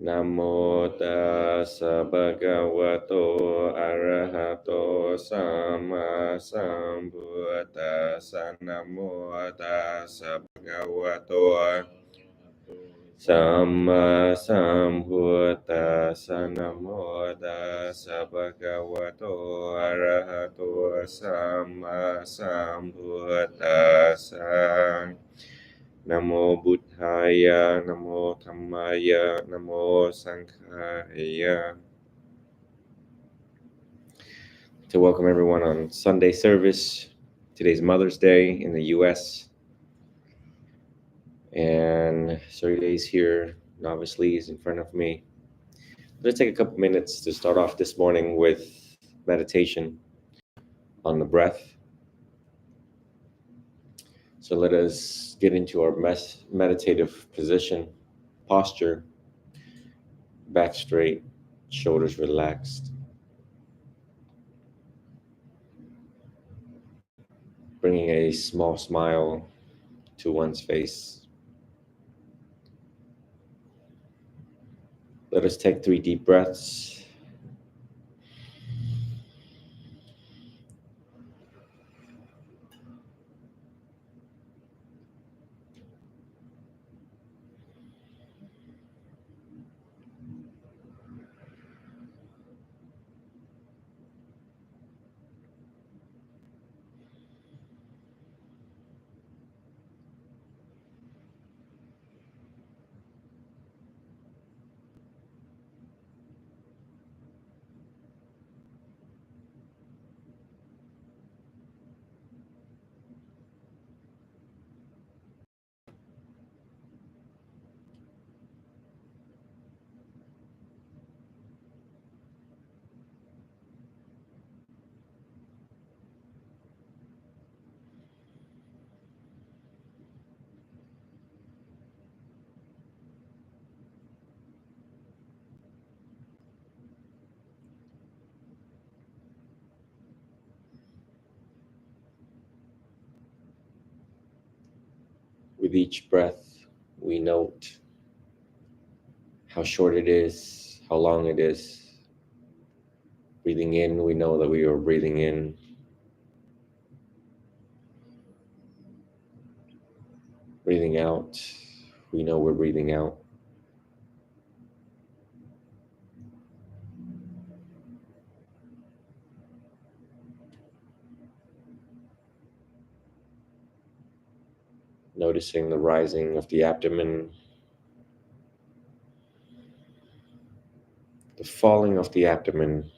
นะโมตัสสะภะคะวะโตอะระหะโตสัมมาสัมพุทธัสสะนะโมตัสสะภะคะวะโตสัมมาสัมพุทธัสสะนะโมตัสสะภะคะวะโตอะระหะโตสัมมาสัมพุทธัสสะนะโมพุทธายะนะโมธัมมายะนะโมสังฆายะ To welcome everyone on Sunday service. Today's Mother's Day in the U.S. And Sergey is here. Novice Lee is in front of me. Let's take a couple minutes to start off this morning with meditation on the breath. So let us get into our meditative position, posture, back straight, shoulders relaxed. Bringing a small smile to one's face. Let us take 3 deep breaths. With each breath, we note how short it is, how long it is. Breathing in, we know that we are breathing in. Breathing out, we know we're breathing out. Noticing the rising of the abdomen, the falling of the abdomen.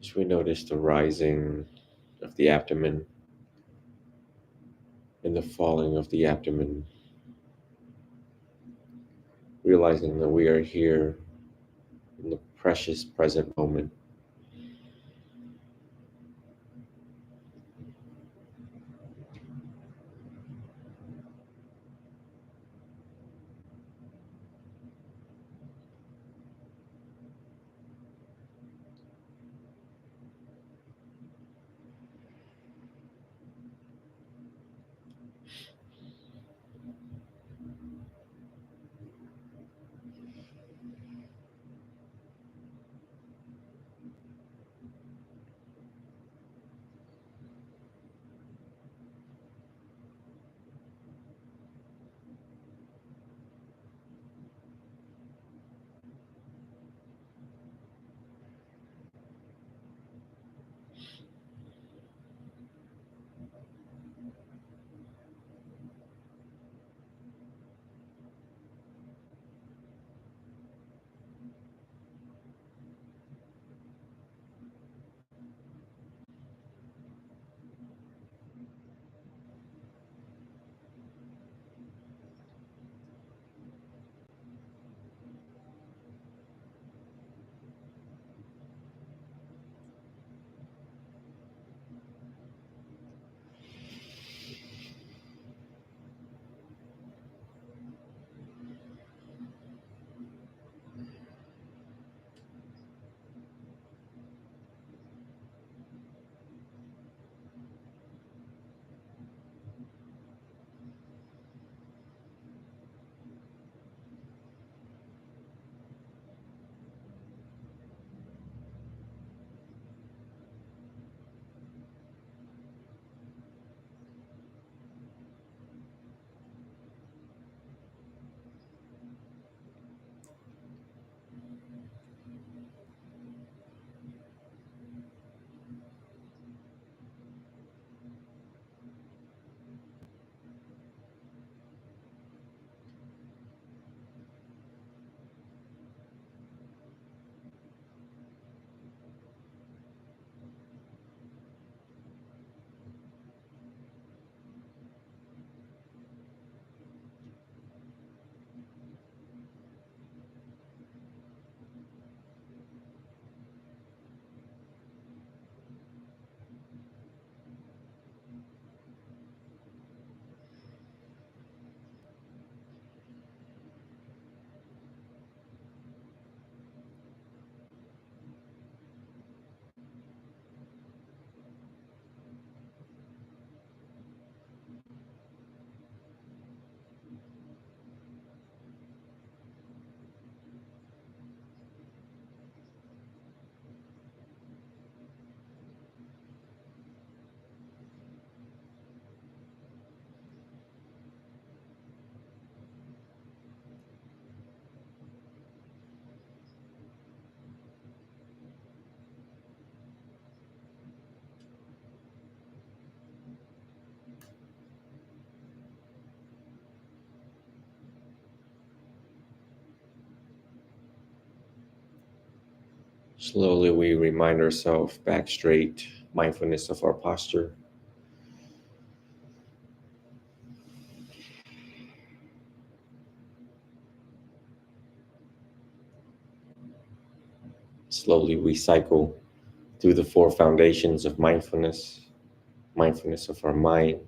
As we notice the rising of the abdomen and the falling of the abdomen, realizing that we are here in the precious present moment. Slowly, we remind ourselves back straight, mindfulness of our posture. Slowly, we cycle through the four foundations of mindfulness, mindfulness of our mind.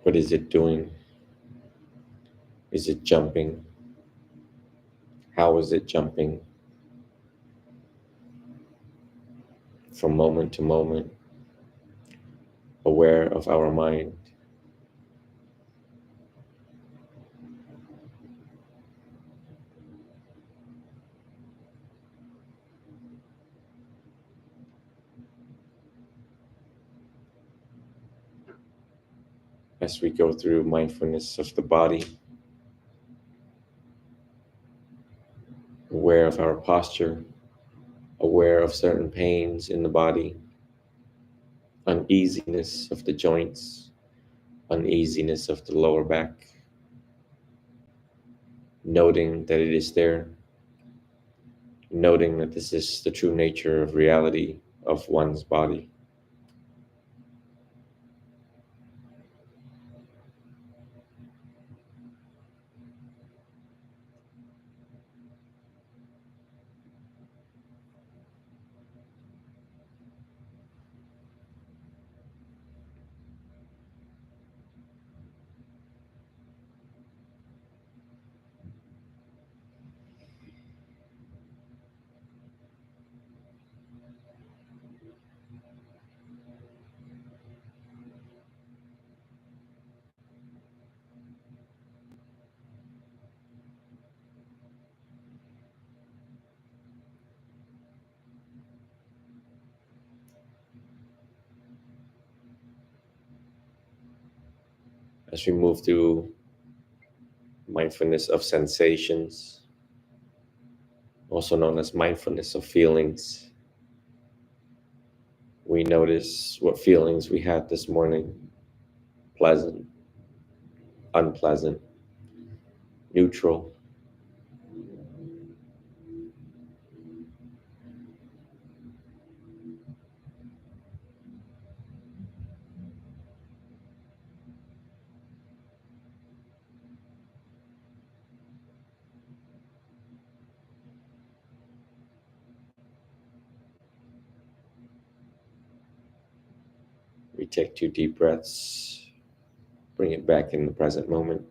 What is it doing? Is it jumping? How is it jumping? From moment to moment, aware of our mind. As we go through mindfulness of the body, aware of our posture, aware of certain pains in the body, uneasiness of the joints, uneasiness of the lower back, noting that it is there, noting that this is the true nature of reality of one's body. As we move through mindfulness of sensations, also known as mindfulness of feelings, we notice what feelings we had this morning: pleasant, unpleasant, neutral. We take 2 deep breaths, bring it back in the present moment.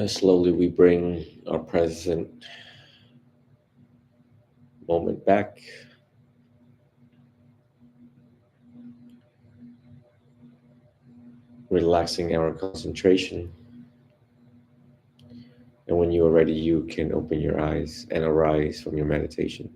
Slowly we bring our present moment back, relaxing our concentration. And when you are ready, you can open your eyes and arise from your meditation.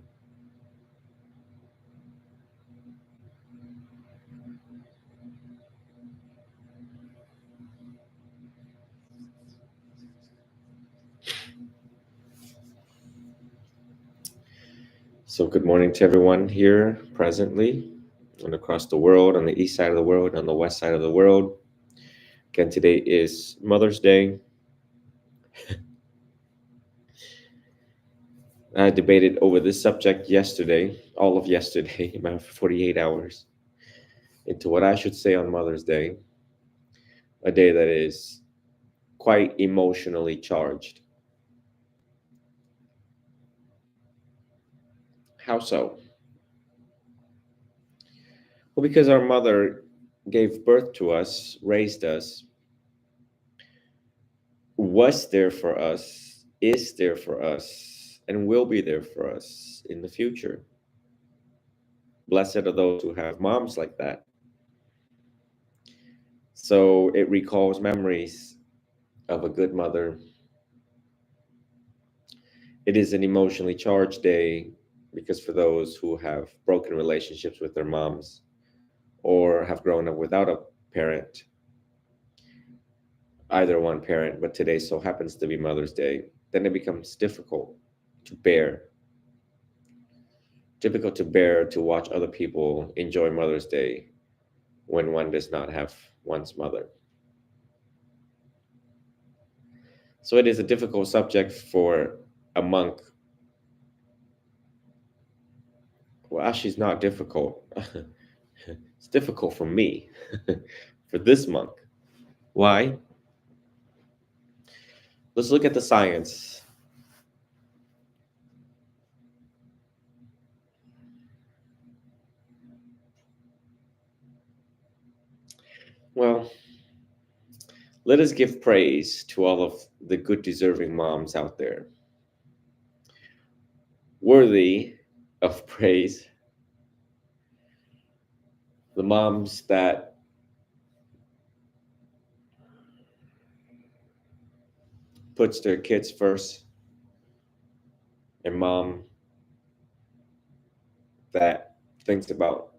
So good morning to everyone here presently and across the world, on the east side of the world, on the west side of the world. Again, today is Mother's Day. I debated over this subject yesterday, all of yesterday, about 48 hours, into what I should say on Mother's Day, a day that is quite emotionally charged. How so? Well, because our mother gave birth to us, raised us, was there for us, is there for us, and will be there for us in the future. Blessed are those who have moms like that. So it recalls memories of a good mother. It is an emotionally charged day because for those who have broken relationships with their moms or have grown up without a parent, either one parent, but today so happens to be Mother's Day, then it becomes to bear, difficult to bear to watch other people enjoy Mother's Day when one does not have one's mother. So it is a difficult subject for a monk Well, actually, it's not difficult. It's difficult for me for this month. Why? Let's look at the science. Well, let us give praise to all of the good, deserving moms out there. Worthy of praise, the moms that puts their kids first, and mom that thinks about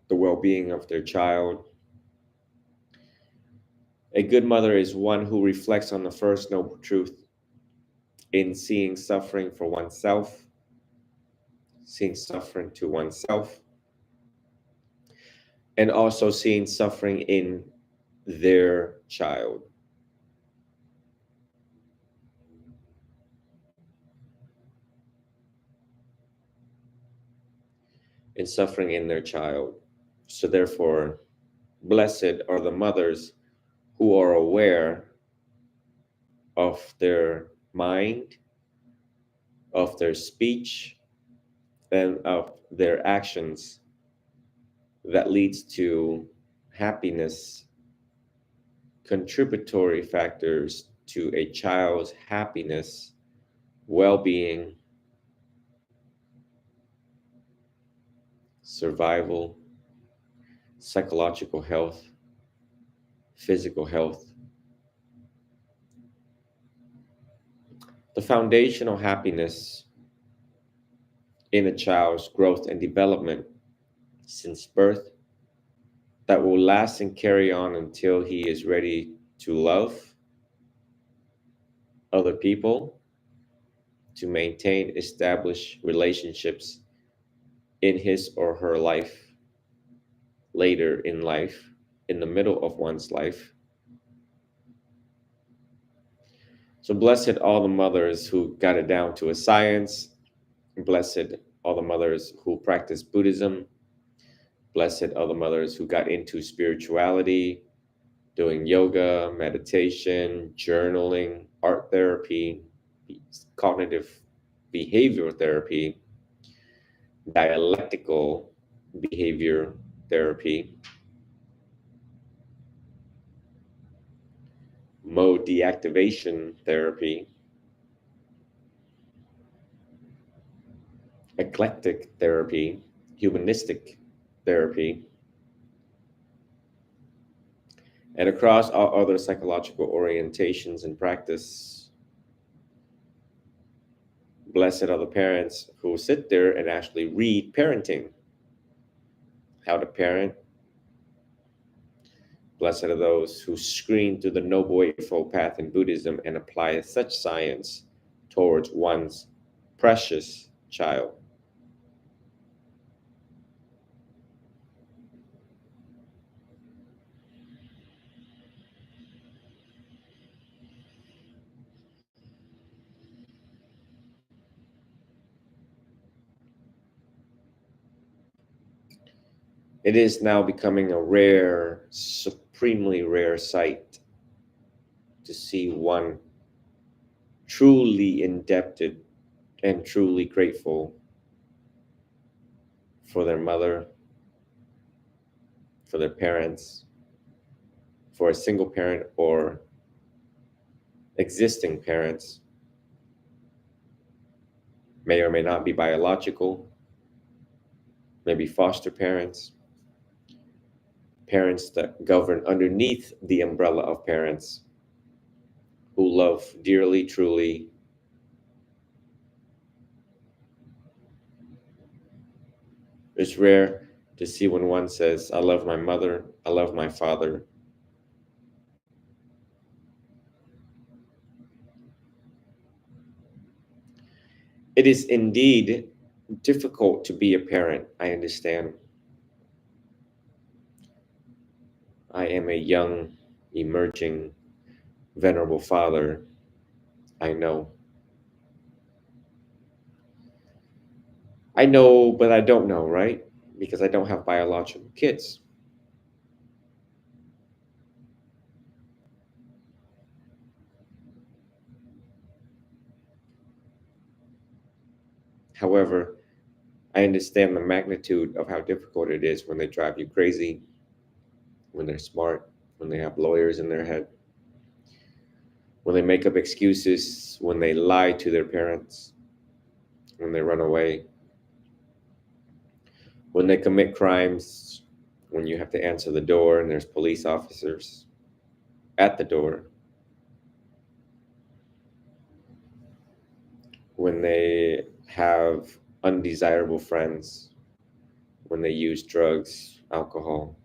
the well-being of their child. A good mother is one who reflects on the first noble truth in seeing suffering for oneself, seeing suffering to oneself, and also seeing suffering in their child. And suffering in their child. So, therefore, blessed are the mothers who are aware of their mind, of their speech, and of their actions that leads to happiness, contributory factors to a child's happiness, well-being, survival, psychological health, physical health. The foundational happiness in a child's growth and development since birth that will last and carry on until he is ready to love other people, to maintain established relationships in his or her life, later in life, in the middle of one's life. So, blessed all the mothers who got it down to a science. Blessed all the mothers who practice Buddhism. Blessed all the mothers who got into spirituality, doing yoga, meditation, journaling, art therapy, cognitive behavioral therapy, dialectical behavior therapy, mode deactivation therapy, eclectic therapy, humanistic therapy, and across all other psychological orientations and practice. Blessed are the parents who sit there and actually read parenting, how to parent. Blessed are those who screen through the Noble Eightfold Path in Buddhism and apply such science towards one's precious child. It is now becoming a rare, supremely rare sight to see one truly indebted and truly grateful for their mother, for their parents, for a single parent or existing parents, may or may not be biological, maybe foster parents, parents that govern underneath the umbrella of parents who love dearly, truly. It's rare to see when one says, I love my mother, I love my father. It is indeed difficult to be a parent, I understand. I am a young, emerging, venerable father, I know. I know, but I don't know, right? Because I don't have biological kids. However, I understand the magnitude of how difficult it is when they drive you crazy, when they're smart, when they have lawyers in their head, when they make up excuses, when they lie to their parents, when they run away, when they commit crimes, when you have to answer the door and there's police officers at the door, when they have undesirable friends, when they use drugs, alcohol.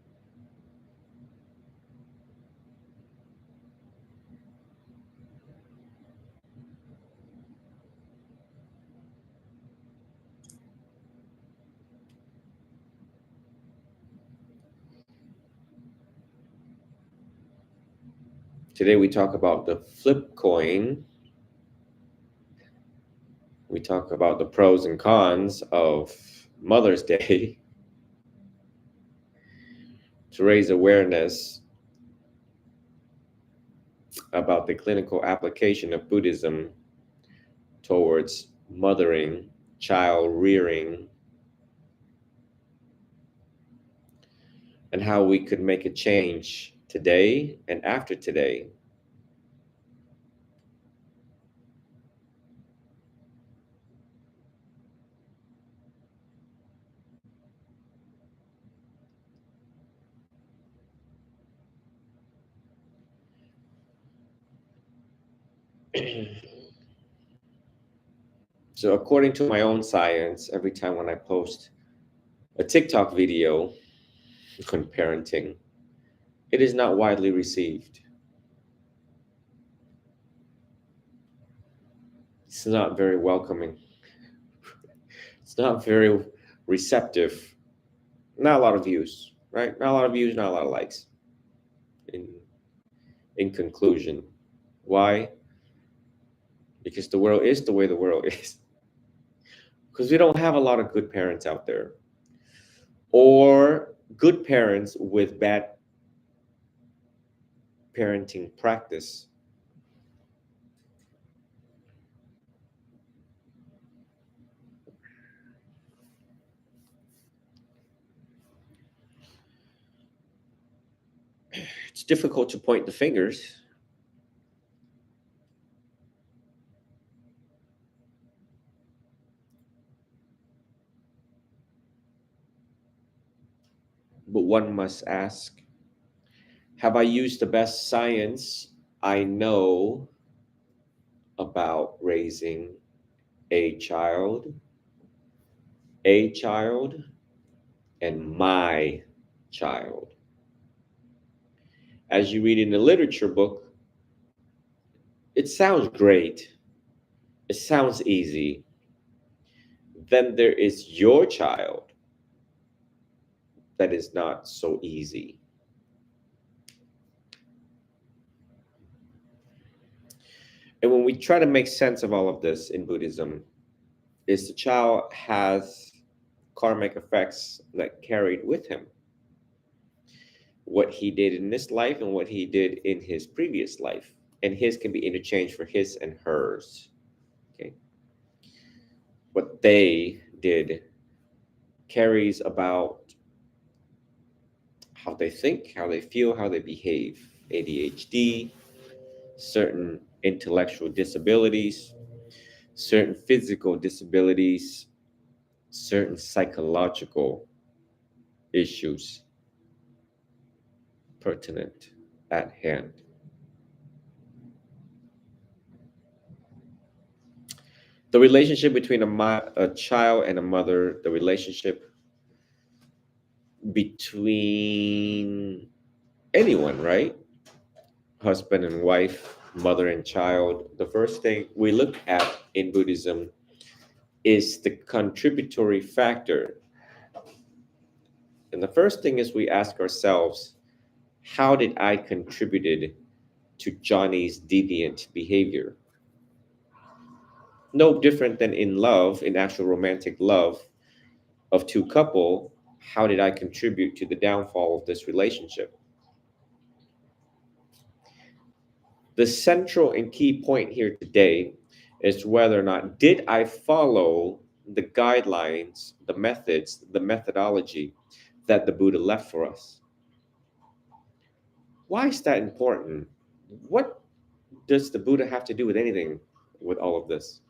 Today we talk about the flip coin. We talk about the pros and cons of Mother's Day to raise awareness about the clinical application of Buddhism towards mothering, child rearing, and how we could make a change today and after today. So, according to my own science, every time when I post a TikTok video on parenting, it is not widely received. It's not very welcoming. It's not very receptive. Not a lot of views, right? Not a lot of views, not a lot of likes. In in conclusion, why? Because the world is the way the world is. Because we don't have a lot of good parents out there, or good parents with bad parenting practice. It's difficult to point the fingers, but one must ask, have I used the best science I know about raising a child, a child, and my child? As you read in the literature book, it sounds great. It sounds easy. Then there is your child that is not so easy. And when we try to make sense of all of this in Buddhism, is the child has karmic effects that carried with him. What he did in this life and what he did in his previous life. And his can be interchanged for his and hers. Okay. What they did carries about how they think, how they feel, how they behave. ADHD, certain intellectual disabilities, certain physical disabilities, certain psychological issues pertinent at hand. The relationship between a child and a mother, the relationship between anyone, right? Husband and wife, mother and child. The first thing we look at in Buddhism is the contributory factor. And the first thing is we ask ourselves, how did I contributed to Johnny's deviant behavior? No different than in love, in actual romantic love. of two couple, how did I contribute to the downfall of this relationship? The central and key point here today is whether or not did I follow the guidelines, the methods, the methodology that the Buddha left for us. Why is that important? What does the Buddha have to do with anything with all of this?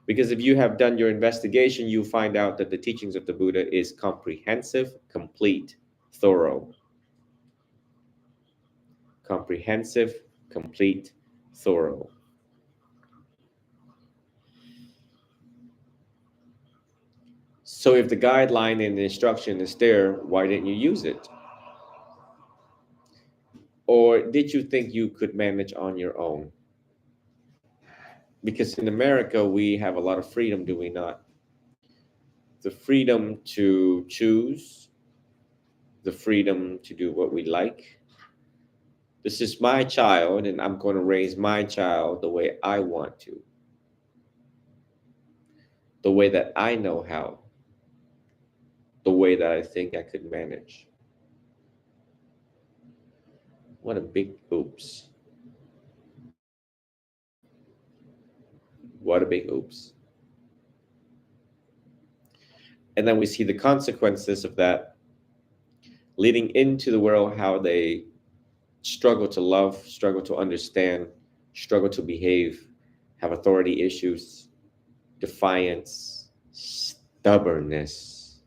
Because if you have done your investigation, you find out that the teachings of the Buddha is comprehensive, complete, thorough. Comprehensive, complete, thorough. So if the guideline and the instruction is there, why didn't you use it? Or did you think you could manage on your own? Because in America, we have a lot of freedom, do we not? The freedom to choose, the freedom to do what we like. This is my child, and I'm going to raise my child the way I want to, the way that I know how, the way that I think I could manage. What a big oops. What a big oops. And then we see the consequences of that leading into the world, how they struggle to love, struggle to understand, struggle to behave, have authority issues, defiance, stubbornness,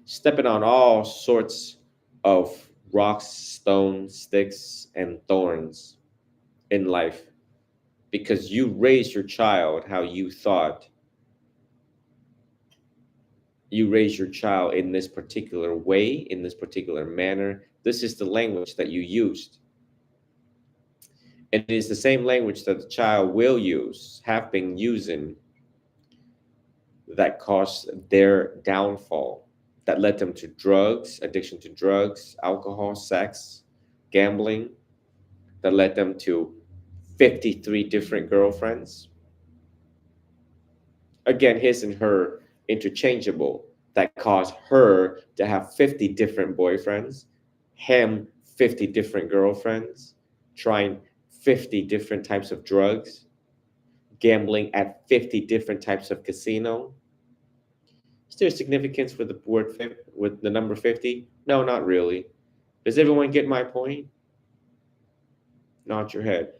stepping on all sorts of rocks, stones, sticks, and thorns in life because you raised your child how you thought. You raise your child in this particular way, in this particular manner. This is the language that you used. And it is the same language that the child will use, have been using, that caused their downfall, that led them to drugs, addiction to drugs, alcohol, sex, gambling, that led them to 53 different girlfriends. Again, his and her interchangeable, that caused her to have 50 different boyfriends, him 50 different girlfriends, trying 50 different types of drugs, gambling at 50 different types of casino. Is there significance with the word with the number 50? No, not really. Does everyone get my point? Nod your head.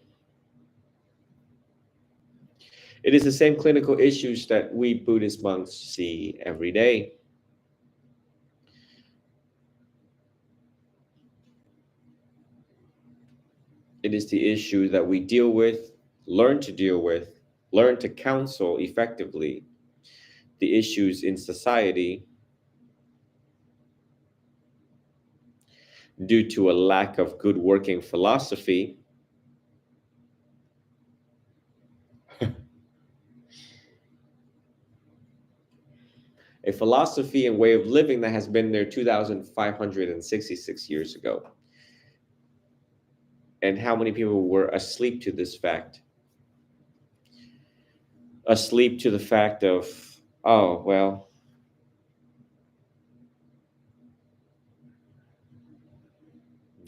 It is the same clinical issues that we Buddhist monks see every day. It is the issue that we deal with, learn to deal with, learn to counsel effectively. The issues in society due to a lack of good working philosophy. A philosophy and way of living that has been there 2,566 years ago. And how many people were asleep to this fact? Asleep to the fact of, oh, well,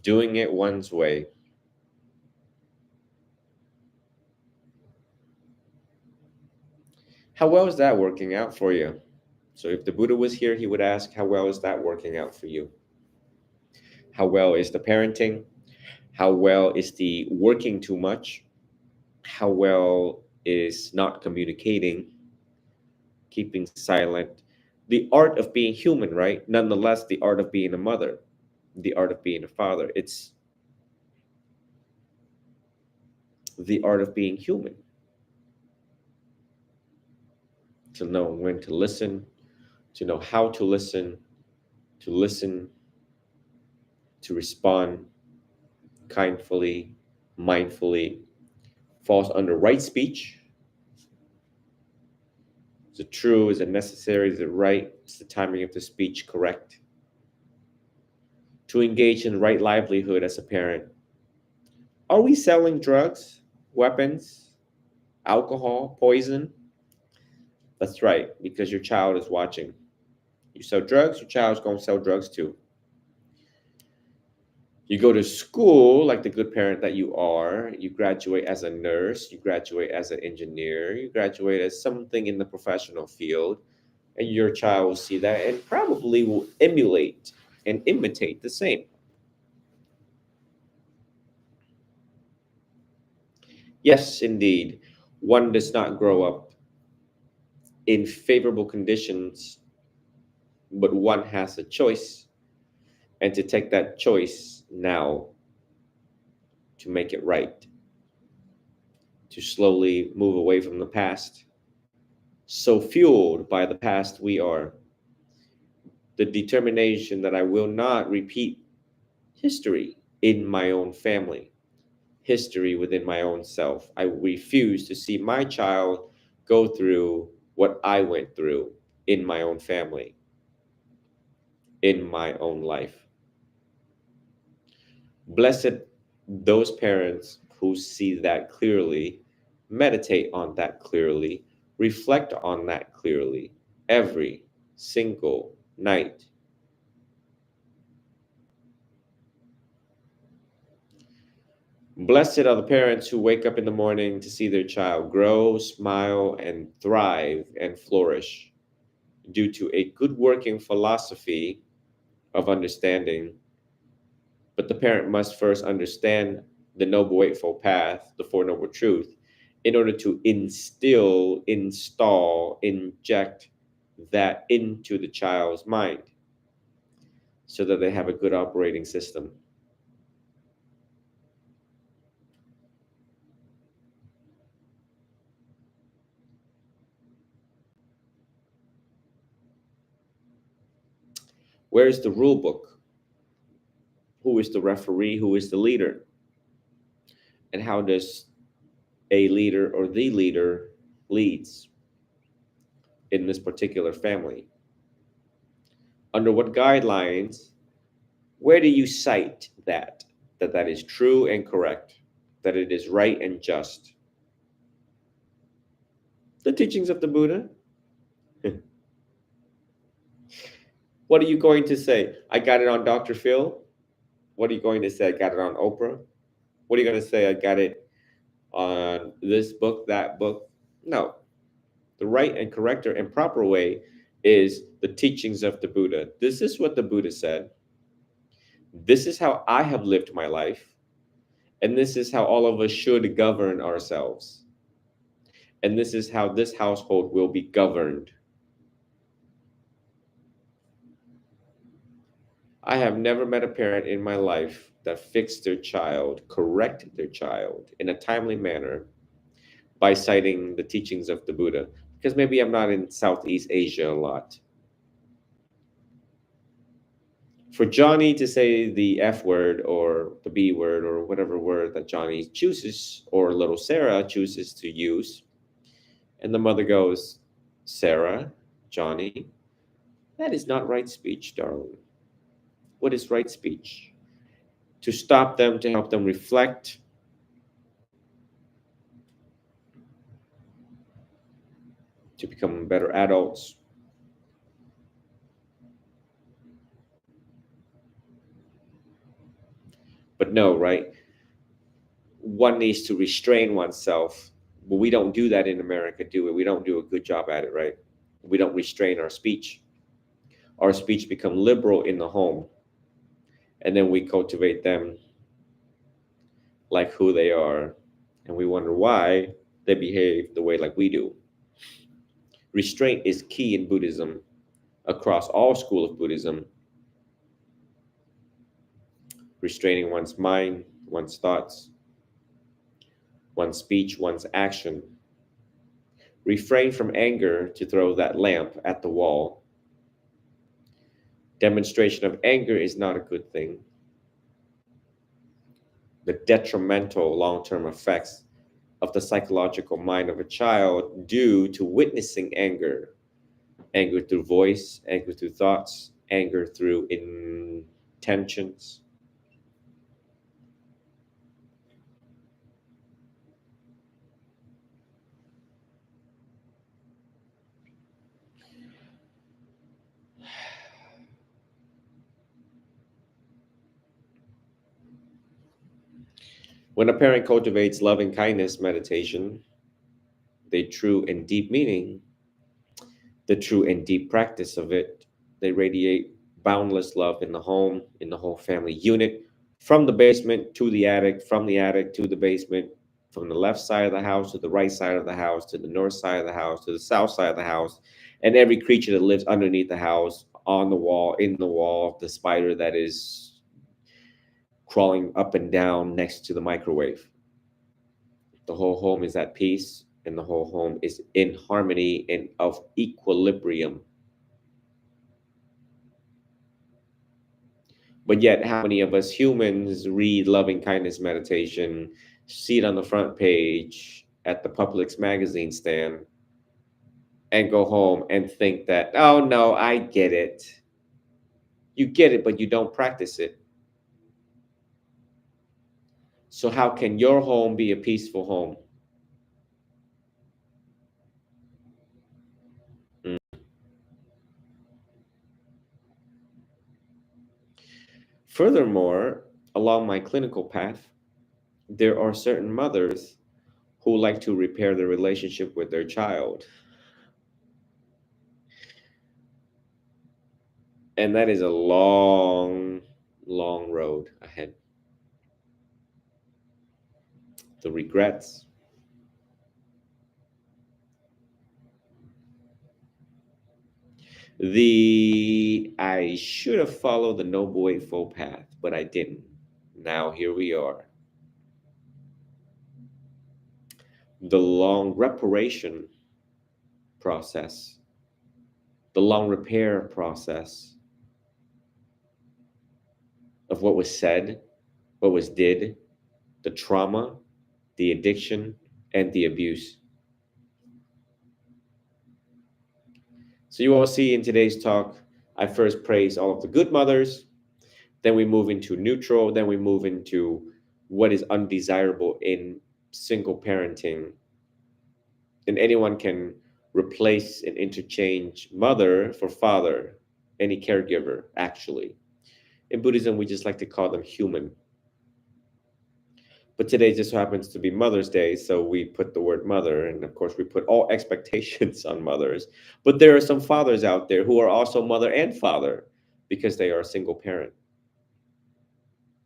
doing it one's way. How well is that working out for you? So if the Buddha was here, he would ask, how well is that working out for you? How well is the parenting? How well is the working too much? How well is not communicating, keeping silent? The art of being human, right? Nonetheless, the art of being a mother, the art of being a father. It's the art of being human. To know when to listen, to know how to listen, to respond kindly, mindfully, falls under right speech. Is it true? Is it necessary? Is it right? Is the timing of the speech correct? To engage in right livelihood as a parent. Are we selling drugs, weapons, alcohol, poison? That's right, because your child is watching. You sell drugs, your child's going to sell drugs too. You go to school like the good parent that you are, you graduate as a nurse, you graduate as an engineer, you graduate as something in the professional field, and your child will see that and probably will emulate and imitate the same. Yes, indeed, one does not grow up in favorable conditions, but one has a choice, and to take that choice now to make it right, to slowly move away from the past. So fueled by the past we are, the determination that I will not repeat history in my own family, history within my own self. I refuse to see my child go through what I went through in my own family, in my own life. Blessed those parents who see that clearly, meditate on that clearly, reflect on that clearly every single night. Blessed are the parents who wake up in the morning to see their child grow, smile, and thrive and flourish due to a good working philosophy of understanding. But the parent must first understand the Noble Eightfold Path, the Four Noble Truth, in order to instill, install, inject that into the child's mind so that they have a good operating system. Where is the rule book? Who is the referee? Who is the leader? And how does a leader or the leader leads in this particular family? Under what guidelines? Where do you cite that is true and correct, that it is right and just? The teachings of the Buddha. What are you going to say? I got it on Dr. Phil. What are you going to say? I got it on Oprah. What are you going to say? I got it on this book, that book. No. The right and correct and proper way is the teachings of the Buddha. This is what the Buddha said. This is how I have lived my life. And this is how all of us should govern ourselves. And this is how this household will be governed. I have never met a parent in my life that fixed their child, corrected their child in a timely manner by citing the teachings of the Buddha. Because maybe I'm not in Southeast Asia a lot. For Johnny to say the F word or the B word or whatever word that Johnny chooses or little Sarah chooses to use, and the mother goes, Sarah, Johnny, that is not right speech, darling. What is right speech? To stop them, to help them reflect, to become better adults. But no, right? One needs to restrain oneself. But we don't do that in America, do we? We don't do a good job at it, right? We don't restrain our speech. Our speech become liberal in the home, and then we cultivate them like who they are, and we wonder why they behave the way like we do. Restraint is key in Buddhism, across all school of Buddhism. Restraining one's mind, one's thoughts, one's speech, one's action. Refrain from anger to throw that lamp at the wall. Demonstration of anger is not a good thing. The detrimental long-term effects of the psychological mind of a child due to witnessing anger. Anger through voice, anger through thoughts, anger through intentions. When a parent cultivates loving kindness meditation, the true and deep meaning, the true and deep practice of it, they radiate boundless love in the home, in the whole family unit, from the basement to the attic, from the attic to the basement, from the left side of the house to the right side of the house, to the north side of the house, to the south side of the house, and every creature that lives underneath the house, on the wall, in the wall, the spider that is crawling up and down next to the microwave. The whole home is at peace, and the whole home is in harmony and of equilibrium. But yet, how many of us humans read loving kindness meditation, see it on the front page at the Publix magazine stand, and go home and think that, oh no, I get it. You get it, but you don't practice it. So, how can your home be a peaceful home? Mm. Furthermore, along my clinical path, there are certain mothers who like to repair the relationship with their child. And that is a long, long road ahead. The regrets, I should have followed the Noble Eightfold Path, but I didn't. Now here we are. The long reparation process, the long repair process of what was said, what was did, the trauma, the addiction, and the abuse. So you all see in today's talk, I first praise all of the good mothers, then we move into neutral, then we move into what is undesirable in single parenting. And anyone can replace and interchange mother for father, any caregiver, actually. In Buddhism, we just like to call them human. But today just happens to be Mother's Day, so we put the word mother, and of course, we put all expectations on mothers. But there are some fathers out there who are also mother and father because they are a single parent.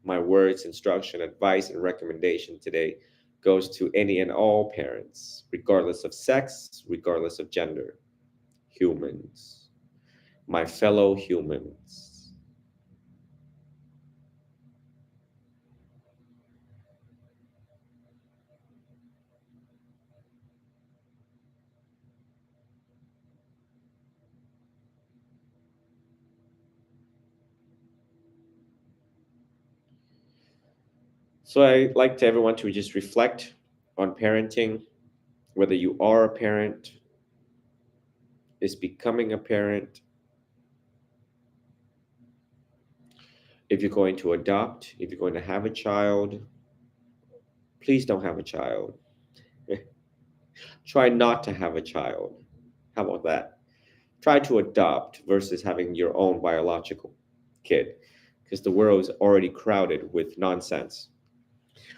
My words, instruction, advice, and recommendation today goes to any and all parents, regardless of sex, regardless of gender. Humans, my fellow humans. So I like to everyone to just reflect on parenting, whether you are a parent, is becoming a parent, if you're going to adopt, if you're going to have a child, please don't have a child. Try not to have a child. How about that? Try to adopt versus having your own biological kid, because the world is already crowded with nonsense,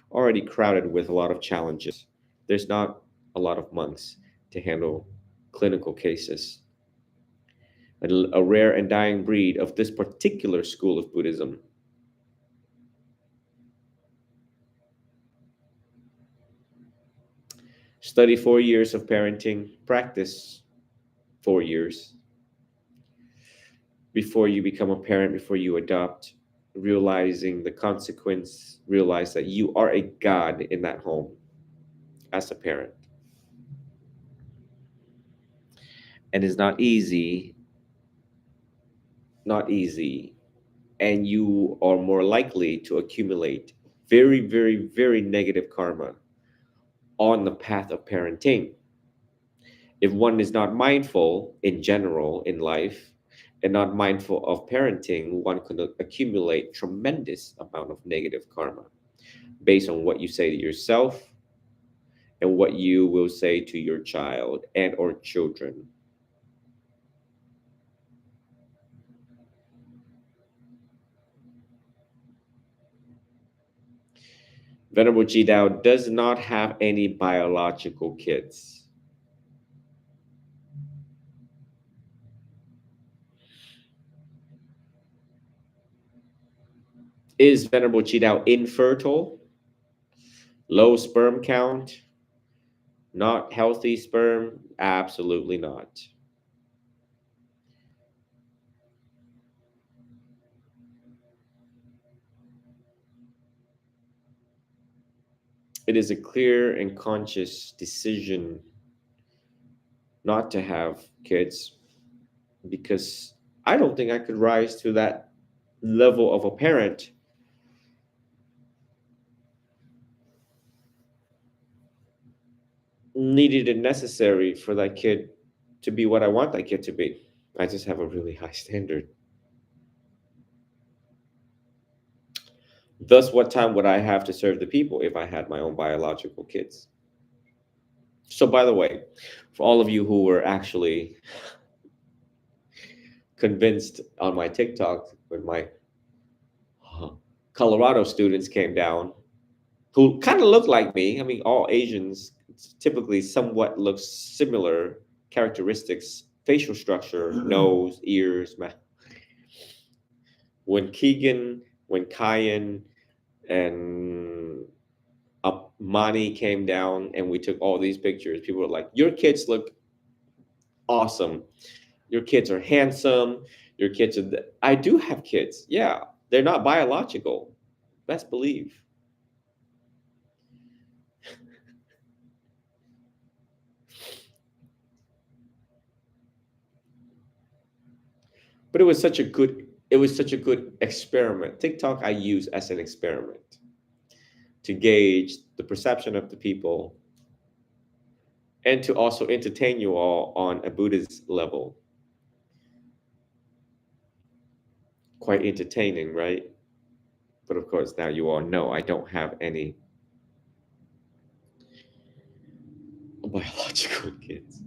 already crowded with a lot of challenges. There's not a lot of monks to handle clinical cases. A rare and dying breed of this particular school of Buddhism. Study 4 years of parenting, practice 4 years before you become a parent, before you adopt, realizing the consequence, realize that you are a god in that home as a parent. And it's not easy, not easy. And you are more likely to accumulate very, very, very negative karma on the path of parenting. If one is not mindful in general in life and not mindful of parenting, one could accumulate tremendous amount of negative karma based on what you say to yourself and what you will say to your child and or children. Venerable Ji Dao does not have any biological kids. Is Venerable Ji Dao infertile? Low sperm count? Not healthy sperm? Absolutely not. It is a clear and conscious decision not to have kids because I don't think I could rise to that level of a parent needed and necessary for that kid to be what I want that kid to be. I just have a really high standard. Thus, what time would I have to serve the people if I had my own biological kids? So, by the way, for all of you who were actually convinced on my TikTok when my Colorado students came down, who kind of looked like me. I mean, all Asians typically somewhat look similar characteristics, facial structure, nose, ears, mouth. When Keegan, when Kyan, and Mani came down and we took all these pictures, people were like, your kids look awesome. Your kids are handsome. Your kids are. I do have kids. Yeah. They're not biological. Best believe. But it was such a good experiment. TikTok I use as an experiment to gauge the perception of the people and to also entertain you all on a Buddhist level. Quite entertaining, right? But of course, now you all know I don't have any biological kids.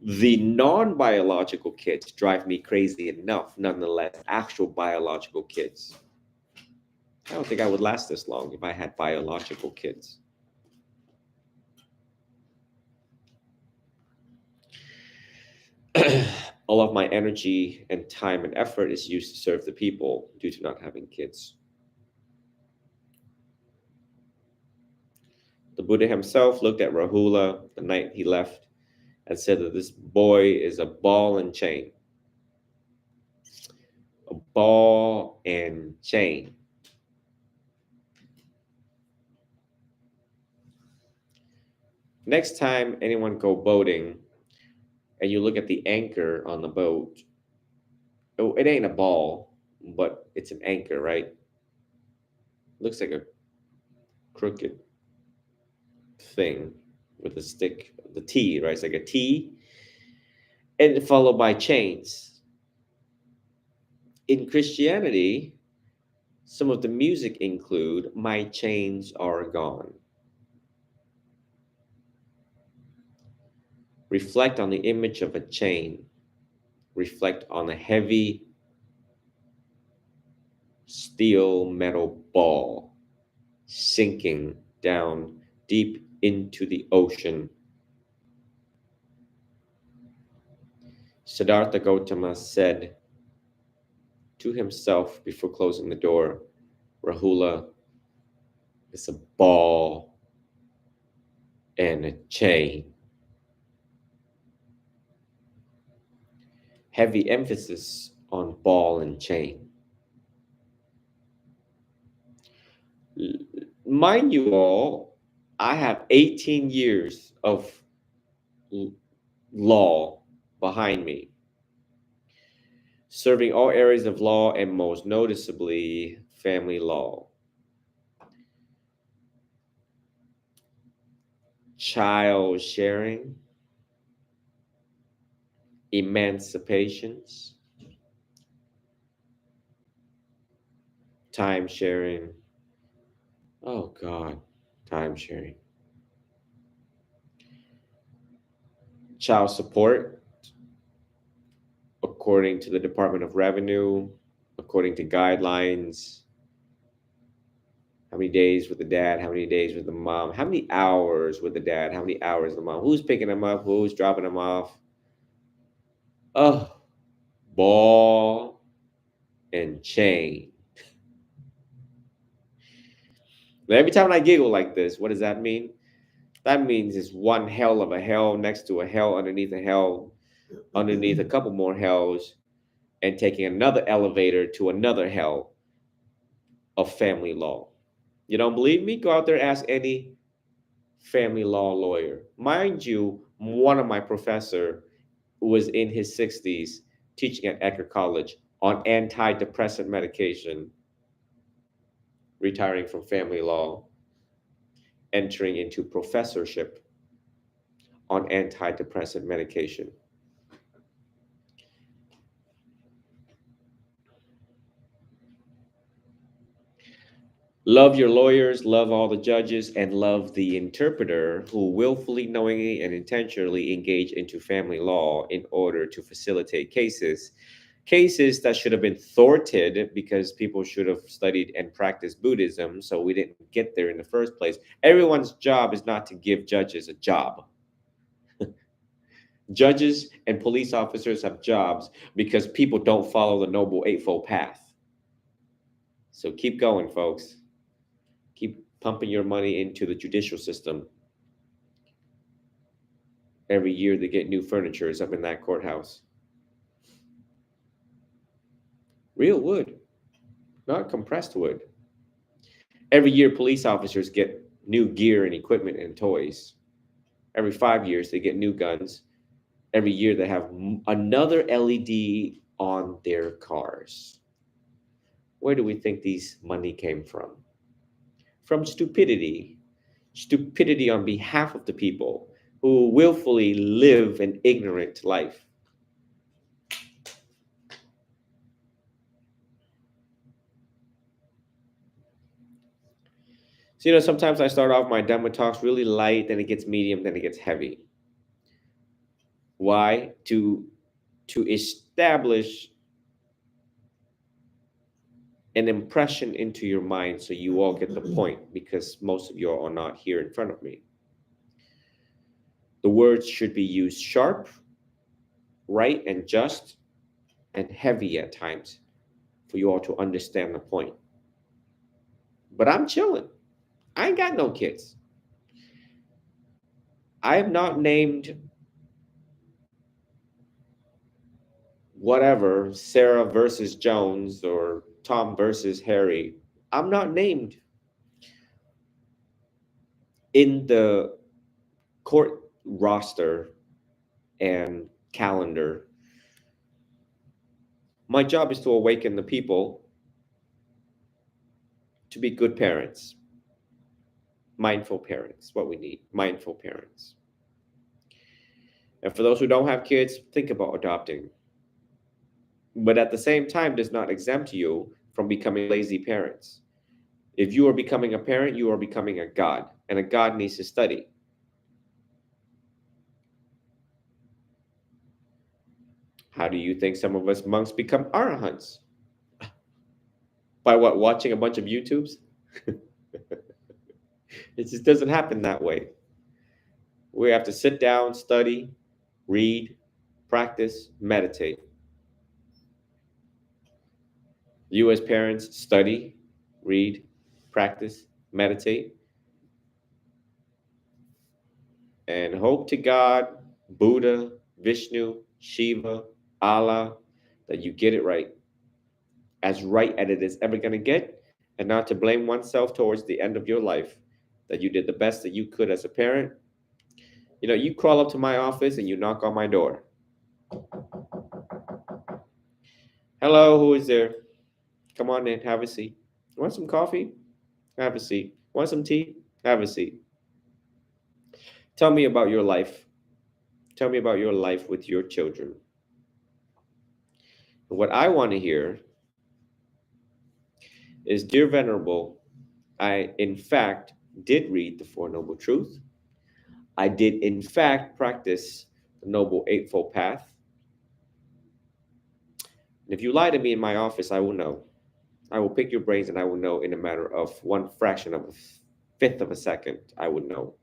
The non-biological kids drive me crazy enough. Nonetheless, actual biological kids, I don't think I would last this long if I had biological kids. All of my energy and time and effort is used to serve the people due to not having kids. The Buddha himself looked at Rahula the night he left and said that this boy is a ball and chain. A ball and chain. Next time anyone go boating and you look at the anchor on the boat, oh, it ain't a ball, but it's an anchor, right? Looks like a crooked thing with a stick, the T, right? It's like a T, and followed by chains. In Christianity, some of the music include "My chains are gone." Reflect on the image of a chain. Reflect on a heavy steel metal ball sinking down deep into the ocean. Siddhartha Gautama said to himself before closing the door, Rahula is a ball and a chain. Heavy emphasis on ball and chain. Mind you all, I have 18 years of law behind me, serving all areas of law and most noticeably family law, child sharing, emancipations, time sharing. Oh God, time sharing. Child support, according to the Department of Revenue, according to guidelines, many days with the dad? How many days with the mom? How many hours with the dad? How many hours with the mom? Who's picking them up? Who's dropping them off? Oh, ball and chain. But every time I giggle like this, what does that mean? That means it's one hell of a hell next to a hell underneath a hell, underneath a couple more hells, and taking another elevator to another hell of family law. You don't believe me? Go out there, ask any family law lawyer. Mind you, one of my professor was in his 60s teaching at Eckerd College on antidepressant medication, retiring from family law, entering into professorship on antidepressant medication. Love your lawyers, love all the judges, and love the interpreter who willfully, knowingly, and intentionally engage into family law in order to facilitate cases that should have been thwarted because people should have studied and practiced Buddhism, so we didn't get there in the first place. Everyone's job is not to give judges a job. Judges and police officers have jobs because people don't follow the Noble Eightfold Path. So keep going, folks. Keep pumping your money into the judicial system. Every year they get new furniture up in that courthouse. Real wood, not compressed wood. Every year police officers get new gear and equipment and toys. Every 5 years they get new guns. Every year they have another LED on their cars. Where do we think these money came from? From stupidity. Stupidity on behalf of the people who willfully live an ignorant life. So, sometimes I start off my Dhamma talks really light, then it gets medium, then it gets heavy. Why? To establish an impression into your mind so you all get the point, because most of you all are not here in front of me. The words should be used sharp, right, and just, and heavy at times for you all to understand the point. But I'm chilling. I ain't got no kids. I am not named whatever, Sarah versus Jones or Tom versus Harry. I'm not named in the court roster and calendar. My job is to awaken the people to be good parents. Mindful parents, what we need, mindful parents. And for those who don't have kids, think about adopting. But at the same time, does not exempt you from becoming lazy parents. If you are becoming a parent, you are becoming a god, and a god needs to study. How do you think some of us monks become arahants? By what? Watching a bunch of YouTubes? It just doesn't happen that way. We have to sit down, study, read, practice, meditate. You as parents, study, read, practice, meditate, and hope to God, Buddha, Vishnu, Shiva, Allah, that you get it right as it is ever going to get, and not to blame oneself towards the end of your life, that you did the best that you could as a parent. You crawl up to my office and you knock on my door. Hello, who is there? Come on in, have a seat. Want some coffee? Have a seat. Want some tea? Have a seat. Tell me about your life. Tell me about your life with your children. What I want to hear is, Dear Venerable, I, in fact, did read the Four Noble Truths. I did, in fact, practice the Noble Eightfold Path. And if you lie to me in my office, I will know. I will pick your brains and I will know in a matter of one fraction of a fifth of a second. I would know.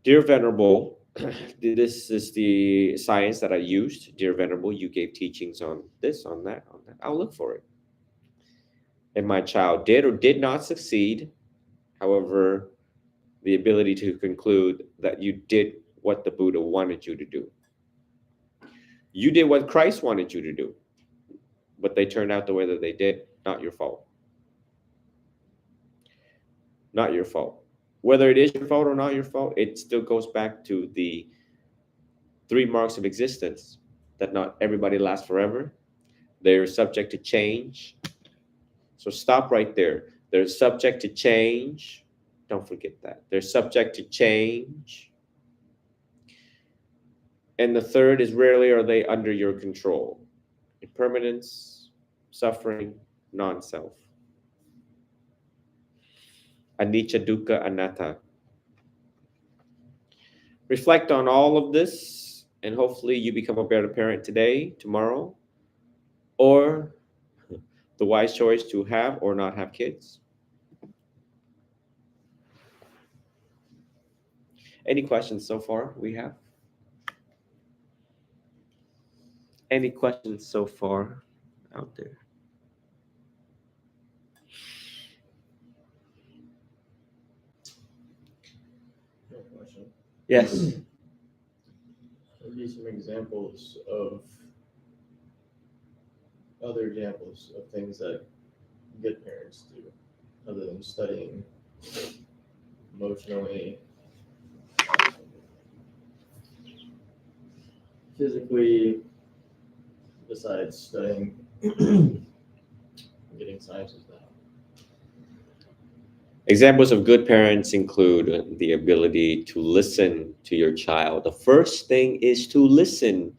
Dear Venerable, this is the science that I used. Dear Venerable, you gave teachings on this, on that, on that. I'll look for it. And my child did or did not succeed. However, the ability to conclude that you did what the Buddha wanted you to do. You did what Christ wanted you to do, but they turned out the way that they did. Not your fault. Not your fault. Whether it is your fault or not your fault, it still goes back to the 3 marks of existence, that not everybody lasts forever. They're subject to change. So stop right there. They're subject to change. Don't forget that. They're subject to change. And the third is, rarely are they under your control. Impermanence, suffering, non-self. Anicca, dukkha, anatta. Reflect on all of this, and hopefully you become a better parent today, tomorrow, or the wise choice to have or not have kids. Any questions so far we have? Any questions so far out there? No question. Yes. Maybe some examples of other examples of things that good parents do, other than studying emotionally, physically, besides studying, getting sciences down. Examples of good parents include the ability to listen to your child. The first thing is to listen.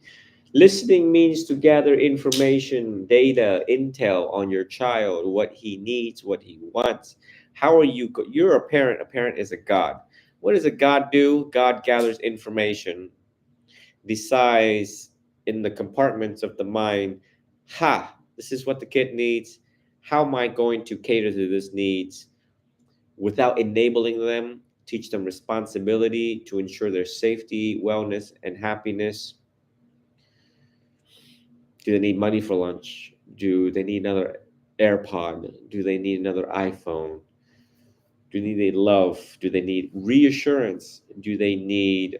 Listening means to gather information, data, intel on your child, what he needs, what he wants. How are you? You're a parent. A parent is a God. What does a God do? God gathers information, decides in the compartments of the mind, this is what the kid needs. How am I going to cater to this needs without enabling them? Teach them responsibility to ensure their safety, wellness, and happiness. Do they need money for lunch? Do they need another AirPod? Do they need another iPhone? Do they need love? Do they need reassurance? Do they need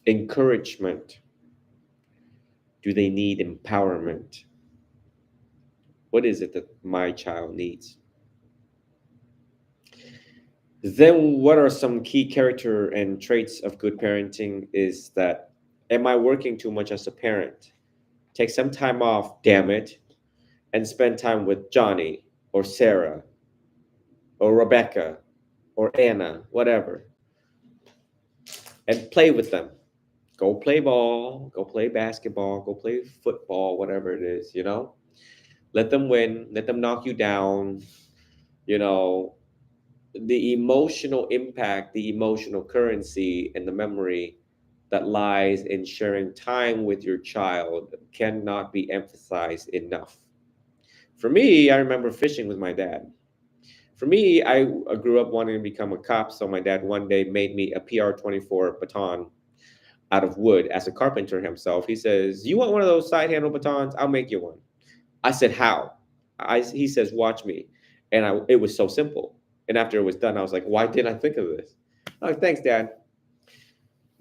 encouragement? Do they need empowerment? What is it that my child needs? Then what are some key character and traits of good parenting is that, am I working too much as a parent? Take some time off, damn it, and spend time with Johnny or Sarah or Rebecca or Anna, whatever, and play with them. Go play ball, go play basketball, go play football, whatever it is, Let them win, let them knock you down, you know. The emotional impact, the emotional currency, and the memory that lies in sharing time with your child cannot be emphasized enough. For me, I remember fishing with my dad. For me, I grew up wanting to become a cop, so my dad one day made me a PR-24 baton out of wood as a carpenter himself. He says, "You want one of those side handle batons? I'll make you one." I said, "How?" He says, "Watch me." And it was so simple. And after it was done, I was like, "Why didn't I think of this?" I'm like, "Thanks, Dad."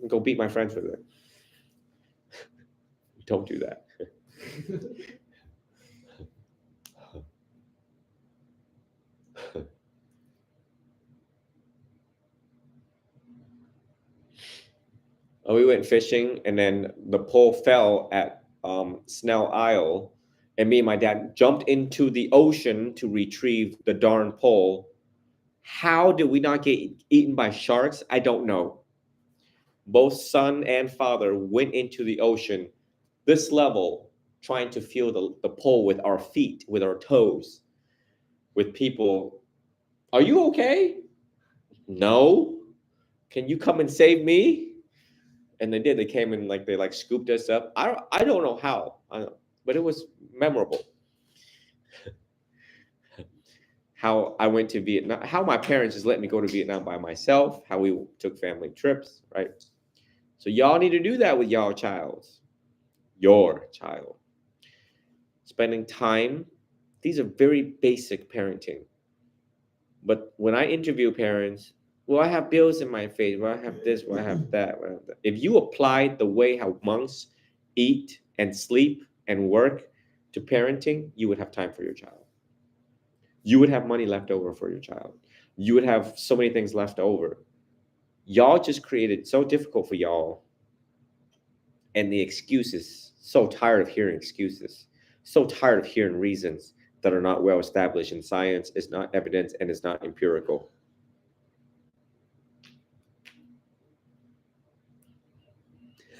Go beat my friends with it. Don't do that. We went fishing, and then the pole fell at Snell Isle, and me and my dad jumped into the ocean to retrieve the darn pole. How did we not get eaten by sharks? I don't know. Both son and father went into the ocean, this level, trying to feel the pole with our feet, with our toes, with people. "Are you okay?" "No." "Can you come and save me?" And they did. They came and like they like scooped us up. I don't know how, but it was memorable. How I went to Vietnam, how my parents just let me go to Vietnam by myself, how we took family trips, right? So y'all need to do that with your child. Spending time. These are very basic parenting. But when I interview parents, well, I have bills in my face. Well, I have this. Well, I have that. Well, I have that. If you applied the way how monks eat and sleep and work to parenting, you would have time for your child. You would have money left over for your child. You would have so many things left over. Y'all just created so difficult for y'all. And the excuses, so tired of hearing excuses, so tired of hearing reasons that are not well established in science, is not evidence, and is not empirical.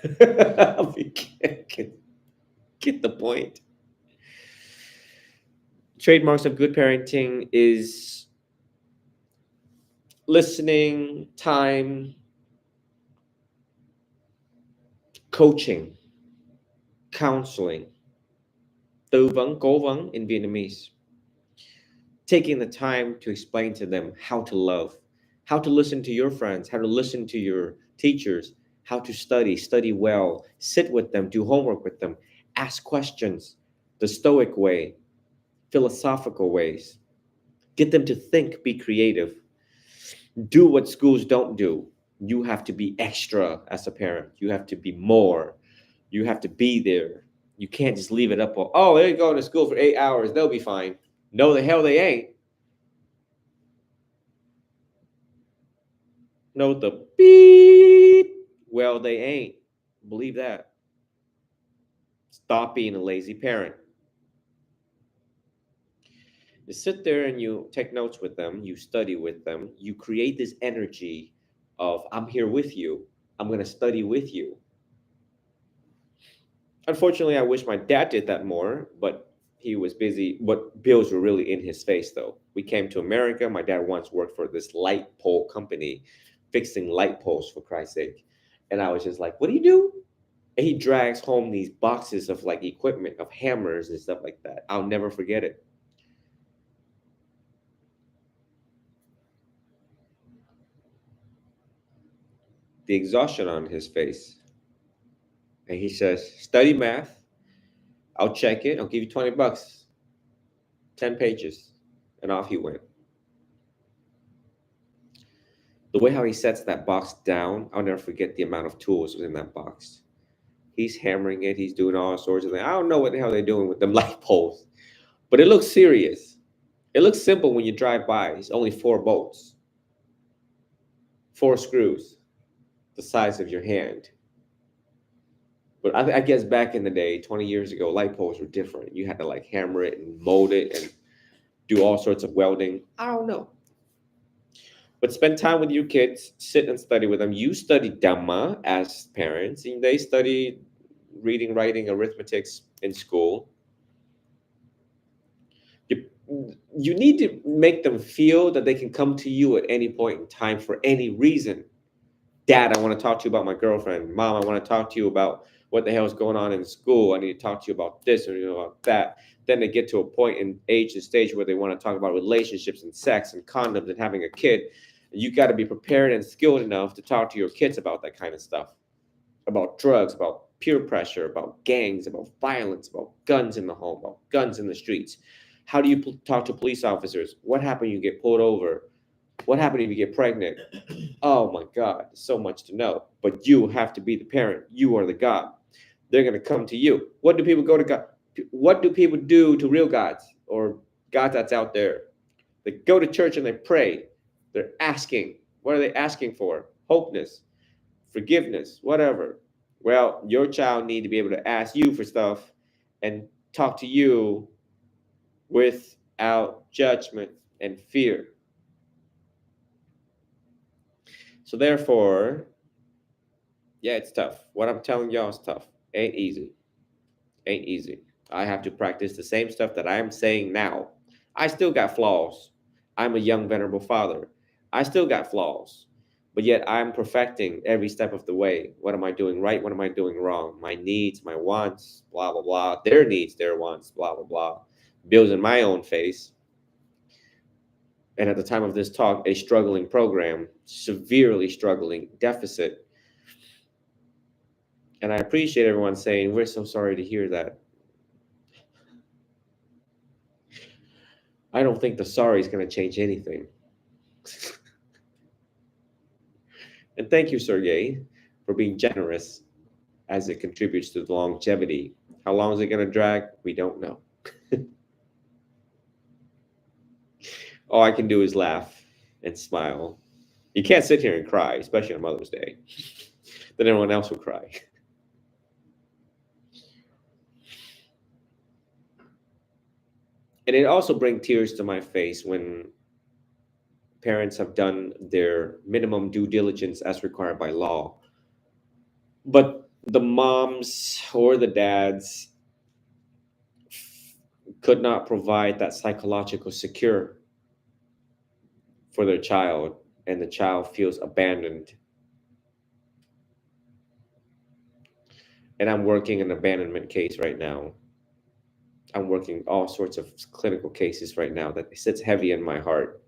We can't get the point. Trademarks of good parenting is listening, time, coaching, counseling, tư vấn, cố vấn in Vietnamese. Taking the time to explain to them how to love, how to listen to your friends, how to listen to your teachers, how to study well, sit with them, do homework with them, ask questions, the Stoic way, philosophical ways. Get them to think, be creative. Do what schools don't do. You have to be extra as a parent. You have to be more. You have to be there. You can't just leave it up. Oh, they're going to school for 8 hours. They'll be fine. No, the hell they ain't. No, the beep. Well, they ain't. Believe that. Stop being a lazy parent. You sit there and you take notes with them, you study with them, you create this energy of, I'm here with you, I'm going to study with you. Unfortunately, I wish my dad did that more, but he was busy. But bills were really in his face, though. We came to America. My dad once worked for this light pole company, fixing light poles, for Christ's sake. And I was just like, what do you do? And he drags home these boxes of like equipment, of hammers and stuff like that. I'll never forget it. The exhaustion on his face. And he says, study math. I'll check it. I'll give you $20. 10 pages. And off he went. The way how he sets that box down, I'll never forget the amount of tools in that box. He's hammering it. He's doing all sorts of things. I don't know what the hell they're doing with them light poles. But it looks serious. It looks simple when you drive by. It's only 4 bolts. 4 screws. The size of your hand. But I guess back in the day, 20 years ago, light poles were different. You had to like hammer it and mold it and do all sorts of welding. I don't know. But spend time with your kids, sit and study with them. You study Dhamma as parents, and they study reading, writing, arithmetics in school. You need to make them feel that they can come to you at any point in time for any reason. Dad, I want to talk to you about my girlfriend. Mom, I want to talk to you about what the hell is going on in school. I need to talk to you about this or about that. Then they get to a point in age and stage where they want to talk about relationships and sex and condoms and having a kid. You got to be prepared and skilled enough to talk to your kids about that kind of stuff, about drugs, about peer pressure, about gangs, about violence, about guns in the home, about guns in the streets. How do you talk to police officers? What happened if you get pulled over? What happened if you get pregnant? Oh my God, so much to know. But you have to be the parent. You are the God. They're going to come to you. What do people go to God? What do people do to real gods or gods that's out there? They go to church and they pray. They're asking. What are they asking for? Hopeness, forgiveness, whatever. Well, your child need to be able to ask you for stuff and talk to you without judgment and fear. So therefore, yeah, it's tough. What I'm telling y'all is tough. Ain't easy. Ain't easy. I have to practice the same stuff that I'm saying now. I still got flaws. I'm a young, venerable father. I still got flaws. But yet I'm perfecting every step of the way. What am I doing right? What am I doing wrong? My needs, my wants, blah, blah, blah. Their needs, their wants, blah, blah, blah. Bills in my own face. And at the time of this talk, a struggling program, severely struggling deficit. And I appreciate everyone saying, we're so sorry to hear that. I don't think the sorry is going to change anything. And thank you, Sergey, for being generous as it contributes to the longevity. How long is it going to drag? We don't know. All I can do is laugh and smile. You can't sit here and cry, especially on Mother's Day. Then everyone else will cry. And it also brings tears to my face when parents have done their minimum due diligence as required by law. But the moms or the dads could not provide that psychological secure for their child, and the child feels abandoned. And I'm working an abandonment case right now. I'm working all sorts of clinical cases right now that sits heavy in my heart.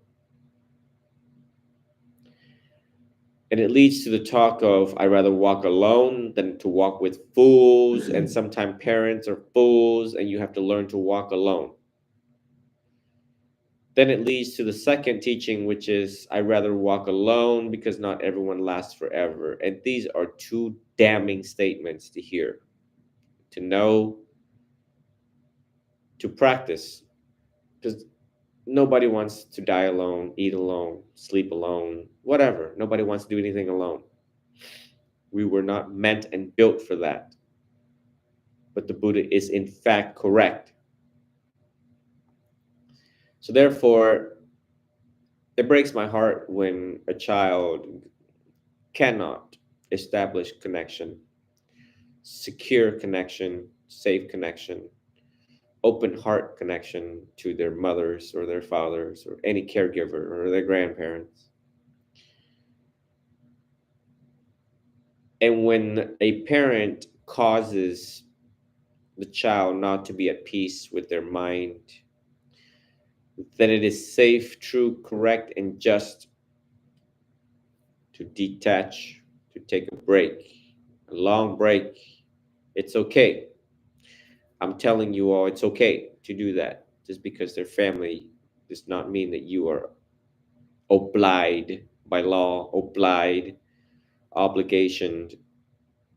And it leads to the talk of, I'd rather walk alone than to walk with fools. And sometimes parents are fools and you have to learn to walk alone. Then it leads to the second teaching, which is, I'd rather walk alone because not everyone lasts forever. And these are two damning statements to hear, to know, to practice. Because nobody wants to die alone, eat alone, sleep alone, whatever. Nobody wants to do anything alone. We were not meant and built for that. But the Buddha is in fact correct. So therefore, it breaks my heart when a child cannot establish connection, secure connection, safe connection, open heart connection to their mothers or their fathers or any caregiver or their grandparents. And when a parent causes the child not to be at peace with their mind, then it is safe, true, correct, and just to detach, to take a break, a long break. It's okay. I'm telling you all, it's okay to do that. Just because they're family does not mean that you are obliged by law, obliged, obligations,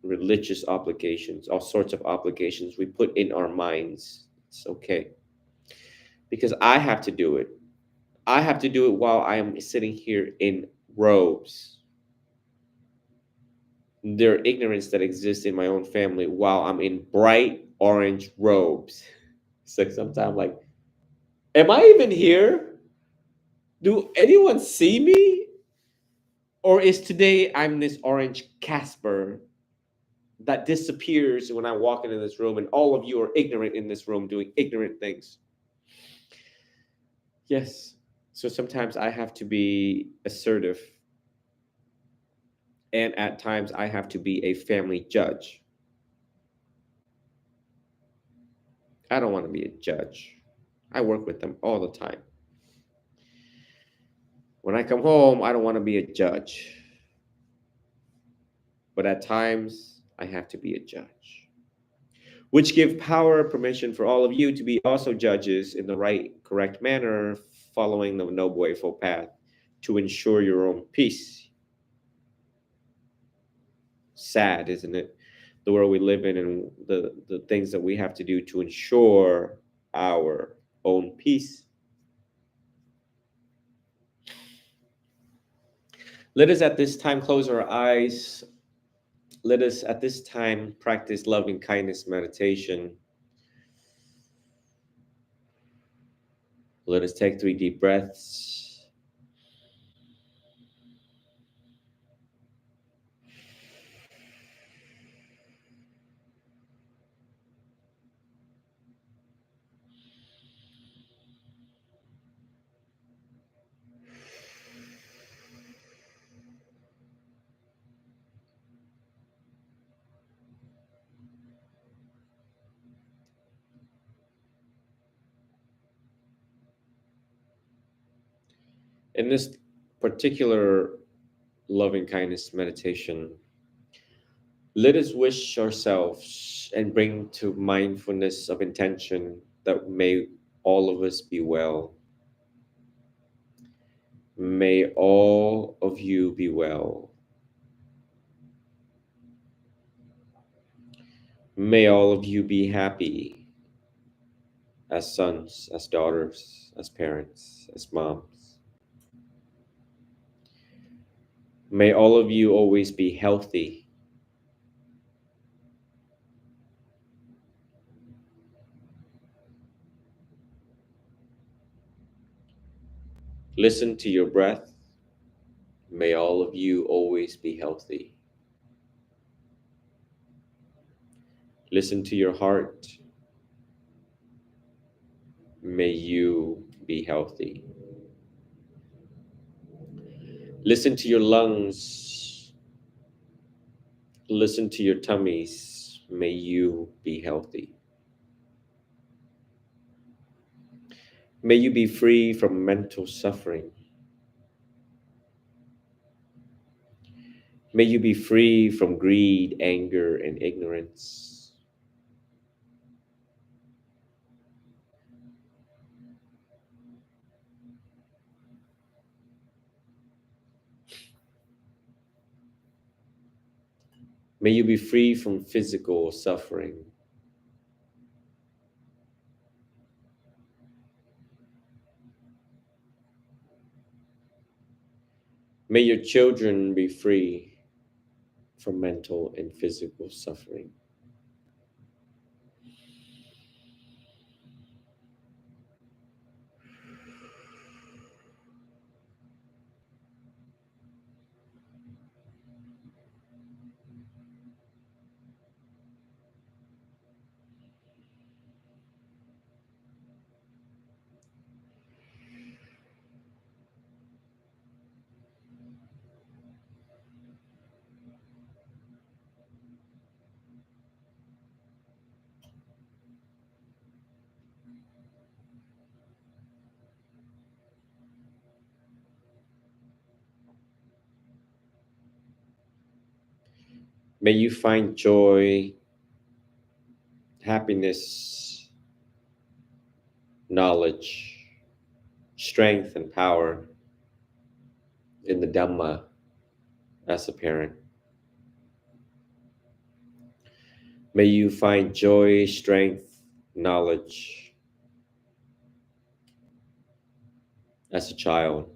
religious obligations, all sorts of obligations we put in our minds. It's okay. Because I have to do it. I have to do it while I am sitting here in robes. There are ignorance that exists in my own family while I'm in bright orange robes. So sometimes like, am I even here? Do anyone see me? Or is today I'm this orange Casper that disappears when I walk into this room and all of you are ignorant in this room doing ignorant things? Yes. So sometimes I have to be assertive. And at times I have to be a family judge. I don't want to be a judge. I work with them all the time. When I come home, I don't want to be a judge. But at times, I have to be a judge. Which give power, permission for all of you to be also judges in the right, correct manner, following the Noble Eightfold Path to ensure your own peace. Sad, isn't it? The world we live in and the things that we have to do to ensure our own peace. Let us at this time close our eyes. Let us at this time practice loving kindness meditation. Let us take 3 deep breaths. In this particular loving kindness meditation, let us wish ourselves and bring to mindfulness of intention that may all of us be well. May all of you be well. May all of you be happy as sons, as daughters, as parents, as moms. May all of you always be healthy. Listen to your breath. May all of you always be healthy. Listen to your heart. May you be healthy. Listen to your lungs. Listen to your tummies. May you be healthy. May you be free from mental suffering. May you be free from greed, anger, and ignorance. May you be free from physical suffering. May your children be free from mental and physical suffering. May you find joy, happiness, knowledge, strength, and power in the Dhamma as a parent. May you find joy, strength, knowledge as a child.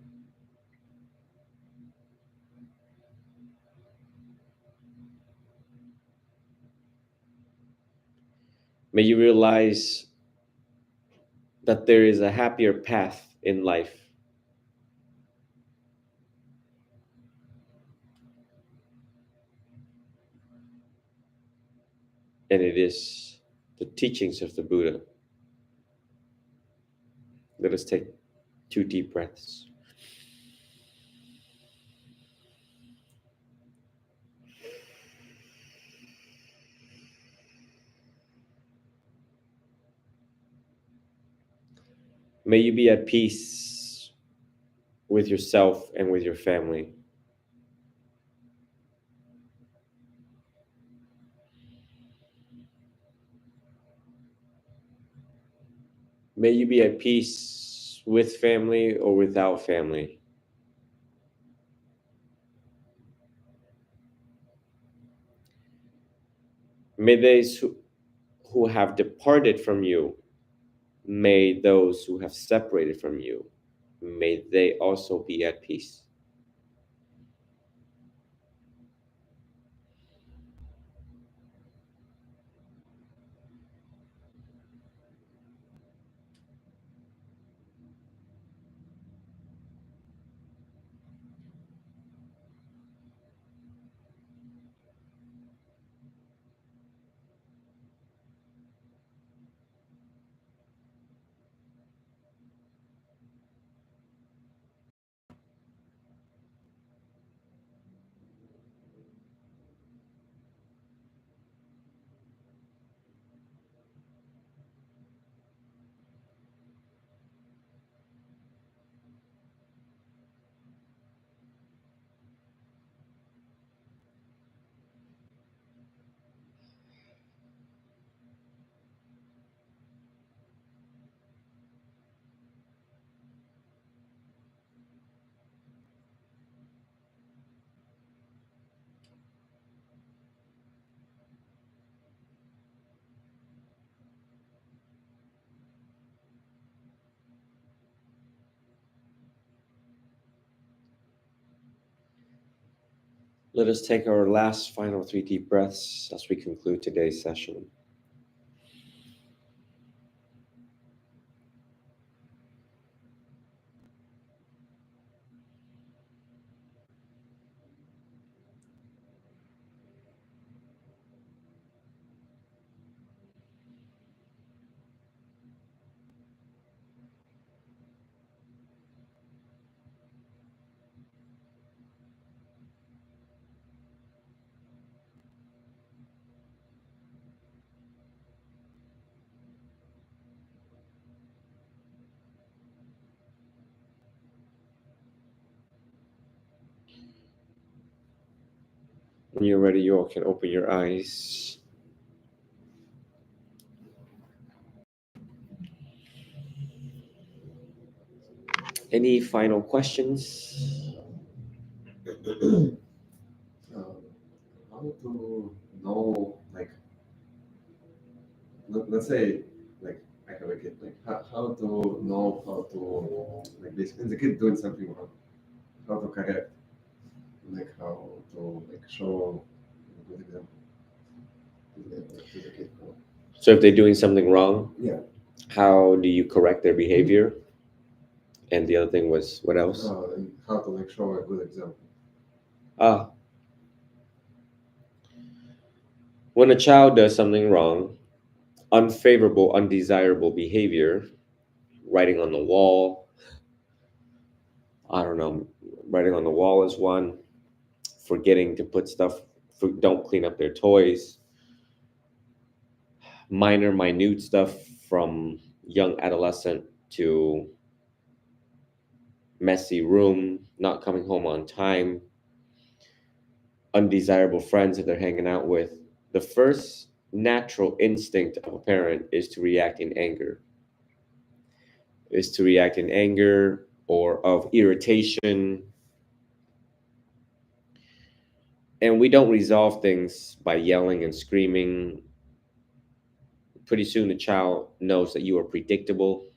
May you realize that there is a happier path in life. And it is the teachings of the Buddha. Let us take 2 deep breaths. May you be at peace with yourself and with your family. May you be at peace with family or without family. May those who have departed from you, may those who have separated from you, may they also be at peace. Let us take our last final 3 deep breaths as we conclude today's session. When you're ready, you all can open your eyes. Any final questions? How to know, like, let's say, like, I have a kid, like, how to know how to, like, basically, the kid doing something wrong, how to correct, like, how to, like, show a good example to the kid. So if they're doing something wrong, Yeah. how do you correct their behavior? And the other thing was what else? And how to, like, show a good example. When a child does something wrong, unfavorable, undesirable behavior, writing on the wall, I don't know, writing on the wall is one, forgetting to put stuff, don't clean up their toys, minute stuff from young adolescent to messy room, not coming home on time, undesirable friends that they're hanging out with. The first natural instinct of a parent is to react in anger, or of irritation. And we don't resolve things by yelling and screaming. Pretty soon the child knows that you are predictable.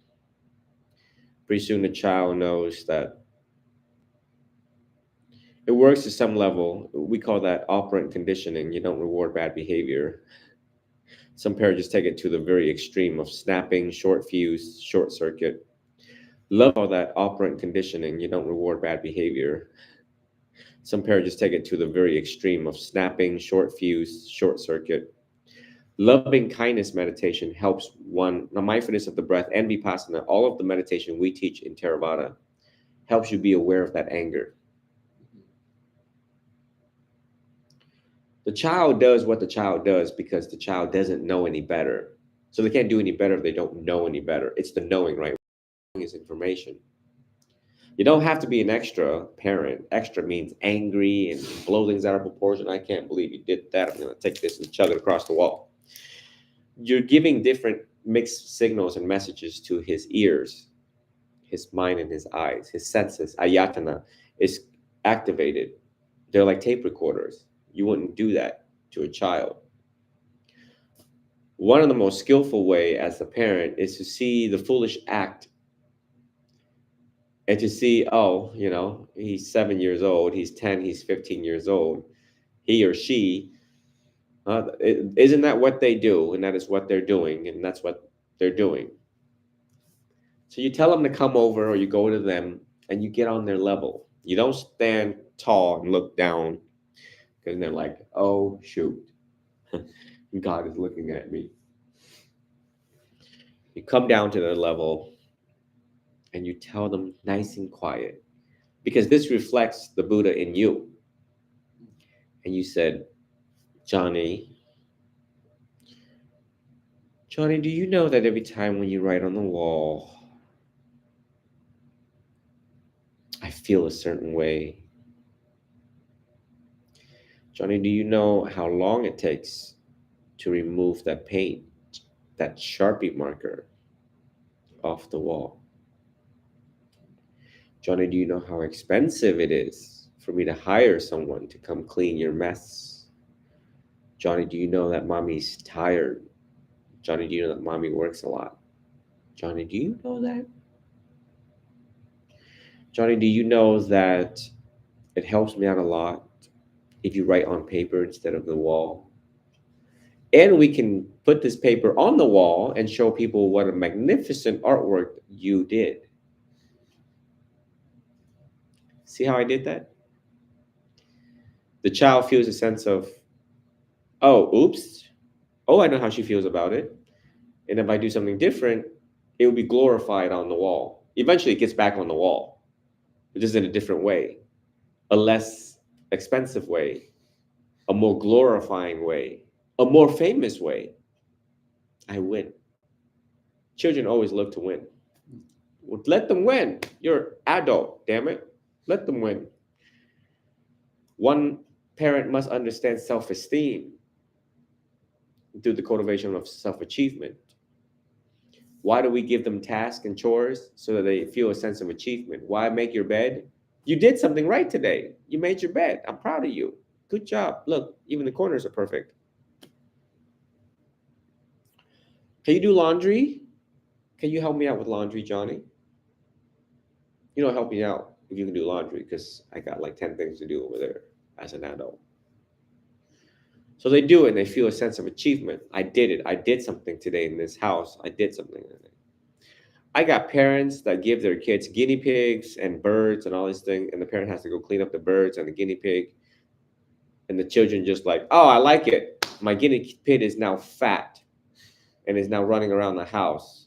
Pretty soon the child knows that it works to some level. We call that operant conditioning. You don't reward bad behavior. Some parents just take it to the very extreme of snapping, short fuse, short circuit. Love all that operant conditioning. You don't reward bad behavior. Some parents just take it to the very extreme of snapping, short fuse, short circuit. Loving kindness meditation helps one. Now, mindfulness of the breath and vipassana, all of the meditation we teach in Theravada, helps you be aware of that anger. The child does what the child does because the child doesn't know any better. So they can't do any better if they don't know any better. It's the knowing, right? Knowing is information. You don't have to be an extra parent. Extra means angry and blow things out of proportion. I can't believe you did that. I'm going to take this and chug it across the wall. You're giving different mixed signals and messages to his ears, his mind, and his eyes. His senses, ayatana, is activated. They're like tape recorders. You wouldn't do that to a child. One of the most skillful way as a parent is to see the foolish act and to see, oh, he's 7 years old, he's 10, he's 15 years old, he or she, isn't that what they do? And that is what they're doing, and that's what they're doing. So you tell them to come over, or you go to them and you get on their level. You don't stand tall and look down because they're like, oh, shoot, God is looking at me. You come down to their level and you tell them nice and quiet, because this reflects the Buddha in you. And you said, Johnny, do you know that every time when you write on the wall, I feel a certain way? Johnny, do you know how long it takes to remove that paint, that Sharpie marker off the wall? Johnny, do you know how expensive it is for me to hire someone to come clean your mess? Johnny, do you know that mommy's tired? Johnny, do you know that mommy works a lot? Johnny, do you know that? Johnny, do you know that it helps me out a lot if you write on paper instead of the wall. And we can put this paper on the wall and show people what a magnificent artwork you did. See how I did that? The child feels a sense of, oh, oops. Oh, I know how she feels about it. And if I do something different, it will be glorified on the wall. Eventually, it gets back on the wall, but just in a different way, a less expensive way, a more glorifying way, a more famous way. I win. Children always love to win. Let them win. You're adult, damn it. Let them win. One parent must understand self-esteem through the cultivation of self-achievement. Why do we give them tasks and chores? So that they feel a sense of achievement. Why make your bed? You did something right today. You made your bed. I'm proud of you. Good job. Look, even the corners are perfect. Can you do laundry? Can you help me out with laundry, Johnny? You know, help me out if you can do laundry, because I got like 10 things to do over there as an adult. So they do it and they feel a sense of achievement. I did it. I did something today in this house. I did something today. I got parents that give their kids guinea pigs and birds and all this thing, and the parent has to go clean up the birds and the guinea pig. And the children just like, oh, I like it. My guinea pig is now fat and is now running around the house.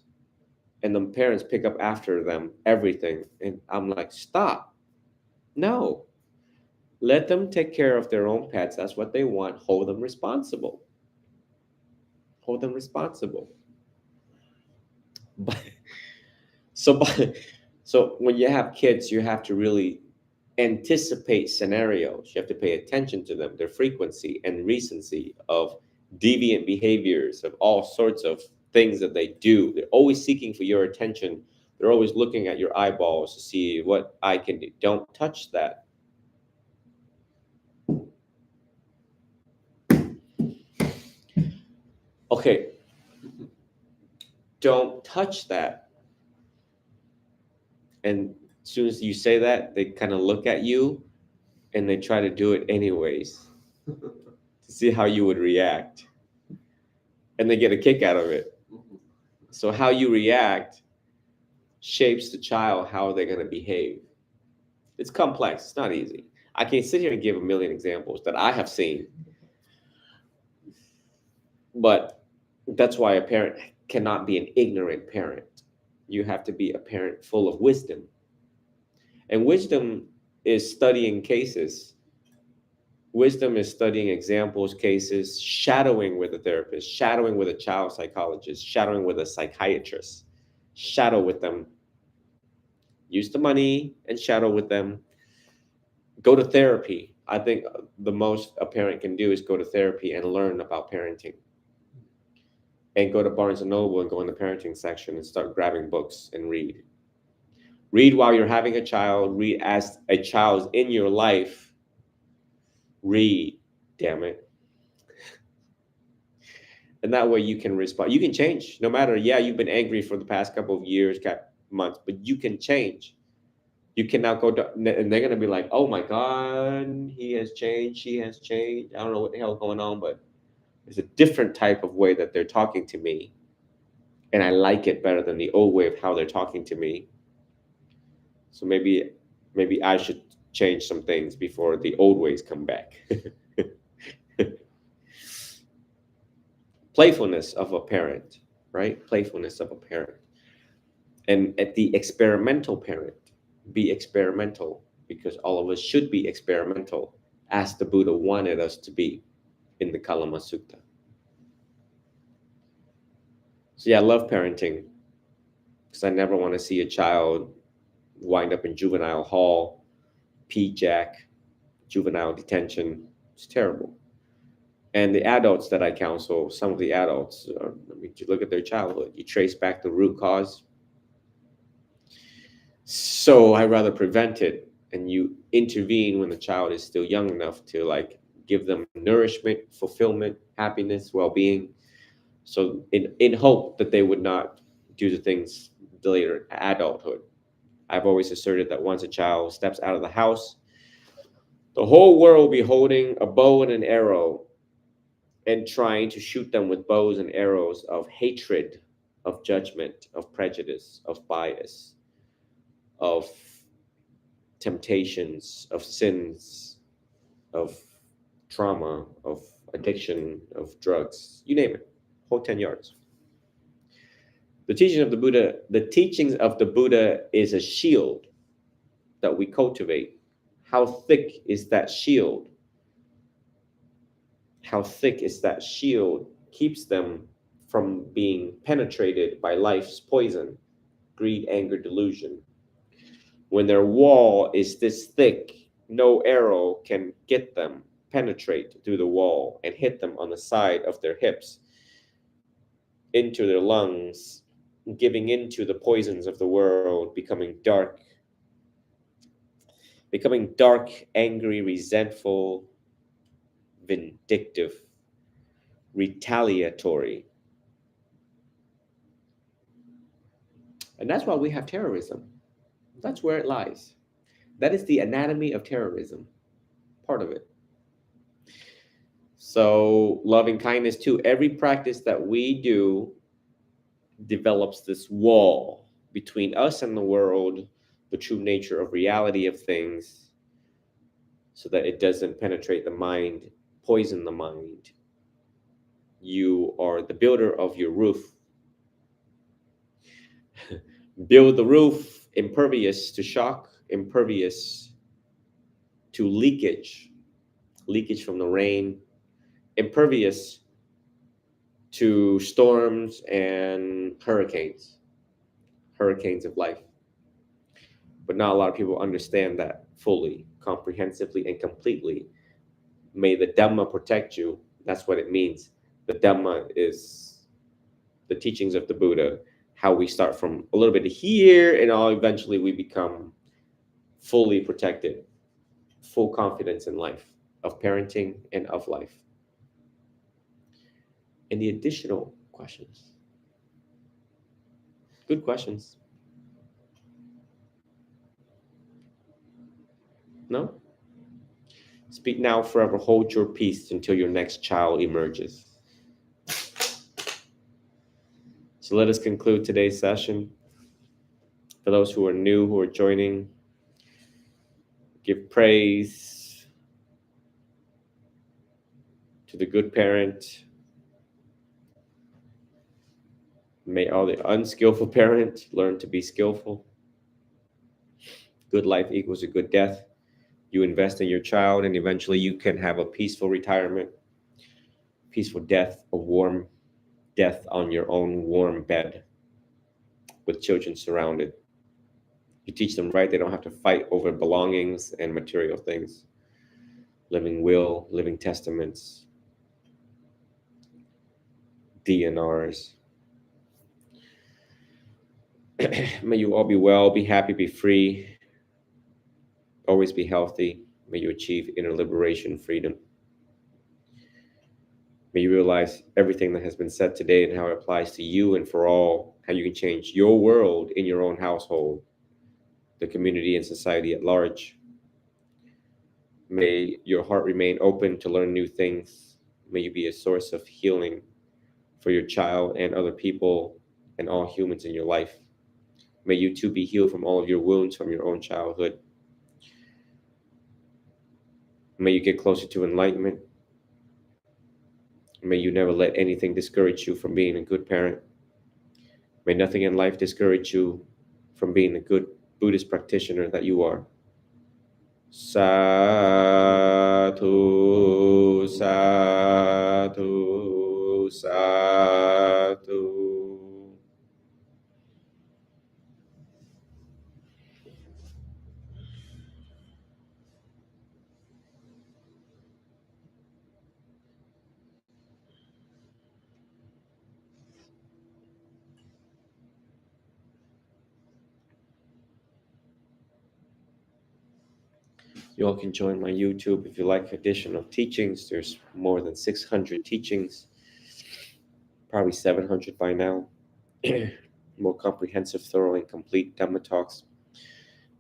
And the parents pick up after them everything. And I'm like, stop. No. Let them take care of their own pets. That's what they want. Hold them responsible. Hold them responsible. So when you have kids, you have to really anticipate scenarios. You have to pay attention to them, their frequency and recency of deviant behaviors, of all sorts of things that they do. They're always seeking for your attention. They're always looking at your eyeballs to see what I can do. Don't touch that. Okay. Don't touch that. And as soon as you say that, they kind of look at you and they try to do it anyways to see how you would react. And they get a kick out of it. So how you react shapes the child, how they're going to behave. It's complex. It's not easy. I can sit here and give a million examples that I have seen. But that's why a parent cannot be an ignorant parent. You have to be a parent full of wisdom. And wisdom is studying cases. Wisdom is studying examples, cases, shadowing with a therapist, shadowing with a child psychologist, shadowing with a psychiatrist. Shadow with them. Use the money and shadow with them. Go to therapy. I think the most a parent can do is go to therapy and learn about parenting. And go to Barnes & Noble and go in the parenting section and start grabbing books and read. Read while you're having a child. Read as a child's in your life. Read, damn it. And that way you can respond. You can change. No matter, you've been angry for the past couple of years, months, but you can change. You can now go to, and they're going to be like, oh my God, he has changed, she has changed. I don't know what the hell is going on, but there's a different type of way that they're talking to me. And I like it better than the old way of how they're talking to me. So maybe I should change some things before the old ways come back. Playfulness of a parent, right? Playfulness of a parent. And at the experimental parent, be experimental, because all of us should be experimental as the Buddha wanted us to be in the Kalama Sutta. So I love parenting because I never want to see a child wind up in juvenile hall, PJAC, juvenile detention. It's terrible. And the adults that I counsel, some of the adults, you look at their childhood, you trace back the root cause. So I rather prevent it, and you intervene when the child is still young enough to give them nourishment, fulfillment, happiness, well-being. So in hope that they would not do the things later adulthood. I've always asserted that once a child steps out of the house, The whole world will be holding a bow and an arrow and trying to shoot them with bows and arrows of hatred, of judgment, of prejudice, of bias, of temptations, of sins, of trauma, of addiction, of drugs, you name it, whole 10 yards. The teachings of the Buddha is a shield that we cultivate. How thick is that shield? How thick is that shield keeps them from being penetrated by life's poison, greed, anger, delusion. When their wall is this thick, no arrow can get them, penetrate through the wall and hit them on the side of their hips, into their lungs, giving into the poisons of the world, becoming dark, angry, resentful, vindictive, retaliatory. And that's why we have terrorism. That's where it lies. That is the anatomy of terrorism, part of it. So loving kindness too. Every practice that we do develops this wall between us and the world, the true nature of reality of things, so that it doesn't penetrate the mind, poison the mind. You are the builder of your roof. Build the roof impervious to shock, impervious to leakage from the rain, impervious to storms and hurricanes of life. But not a lot of people understand that fully, comprehensively, and completely. May the Dhamma protect you. That's what it means. The Dhamma is the teachings of the Buddha, how we start from a little bit here and all eventually we become fully protected, full confidence in life, of parenting and of life. Any additional questions? Good questions. No? Speak now, forever hold your peace until your next child emerges. So let us conclude today's session. For those who are new, who are joining, give praise to the good parent. May all the unskillful parents learn to be skillful. Good life equals a good death. You invest in your child and eventually you can have a peaceful retirement, peaceful death, a warm death on your own warm bed with children surrounded. You teach them right, they don't have to fight over belongings and material things. Living will, living testaments, DNRs. May you all be well, be happy, be free, always be healthy. May you achieve inner liberation, freedom. May you realize everything that has been said today and how it applies to you and for all, how you can change your world in your own household, the community and society at large. May your heart remain open to learn new things. May you be a source of healing for your child and other people and all humans in your life. May you too be healed from all of your wounds from your own childhood. May you get closer to enlightenment. May you never let anything discourage you from being a good parent. May nothing in life discourage you from being the good Buddhist practitioner that you are. Sadhu, sadhu, sadhu. You all can join my YouTube if you like additional teachings. There's more than 600 teachings, probably 700 by now. More comprehensive, thorough, and complete Dhamma talks.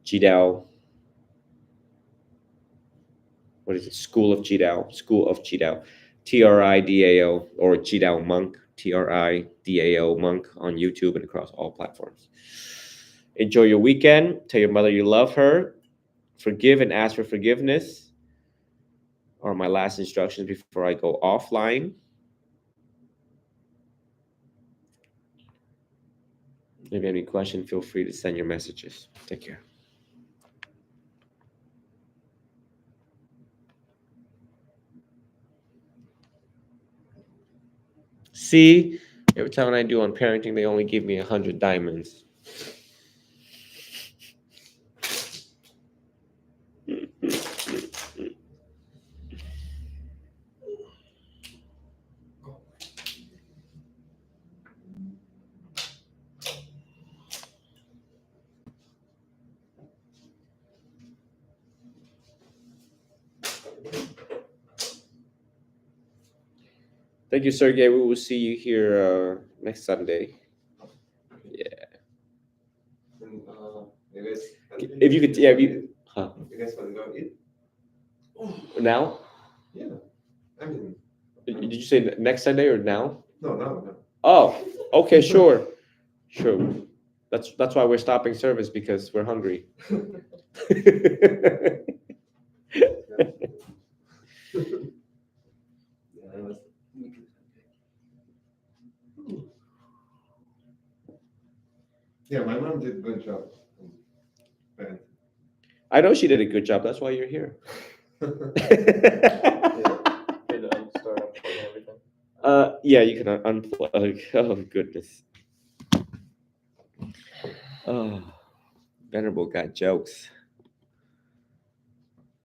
Jidao, what is it? School of Jidao. School of Jidao. TRIDAO or Jidao Monk. TRIDAO Monk on YouTube and across all platforms. Enjoy your weekend. Tell your mother you love her. Forgive and ask for forgiveness are my last instructions before I go offline. If you have any question, feel free to send your messages. Take care. See, every time I do on parenting, they only give me 100 diamonds. Thank you, Sergey. We will see you here next Sunday. Yeah. And, you guys, If you could, yeah, huh? You guys want to go eat? Now? Yeah. I mean, Did you say next Sunday or now? no. Oh, okay, sure. Sure. That's why we're stopping service, because we're hungry. Yeah, my mom did a good job. I know she did a good job. That's why you're here. Did start unplugging everything? Yeah, you can unplug. Oh goodness. Oh, Venerable got jokes.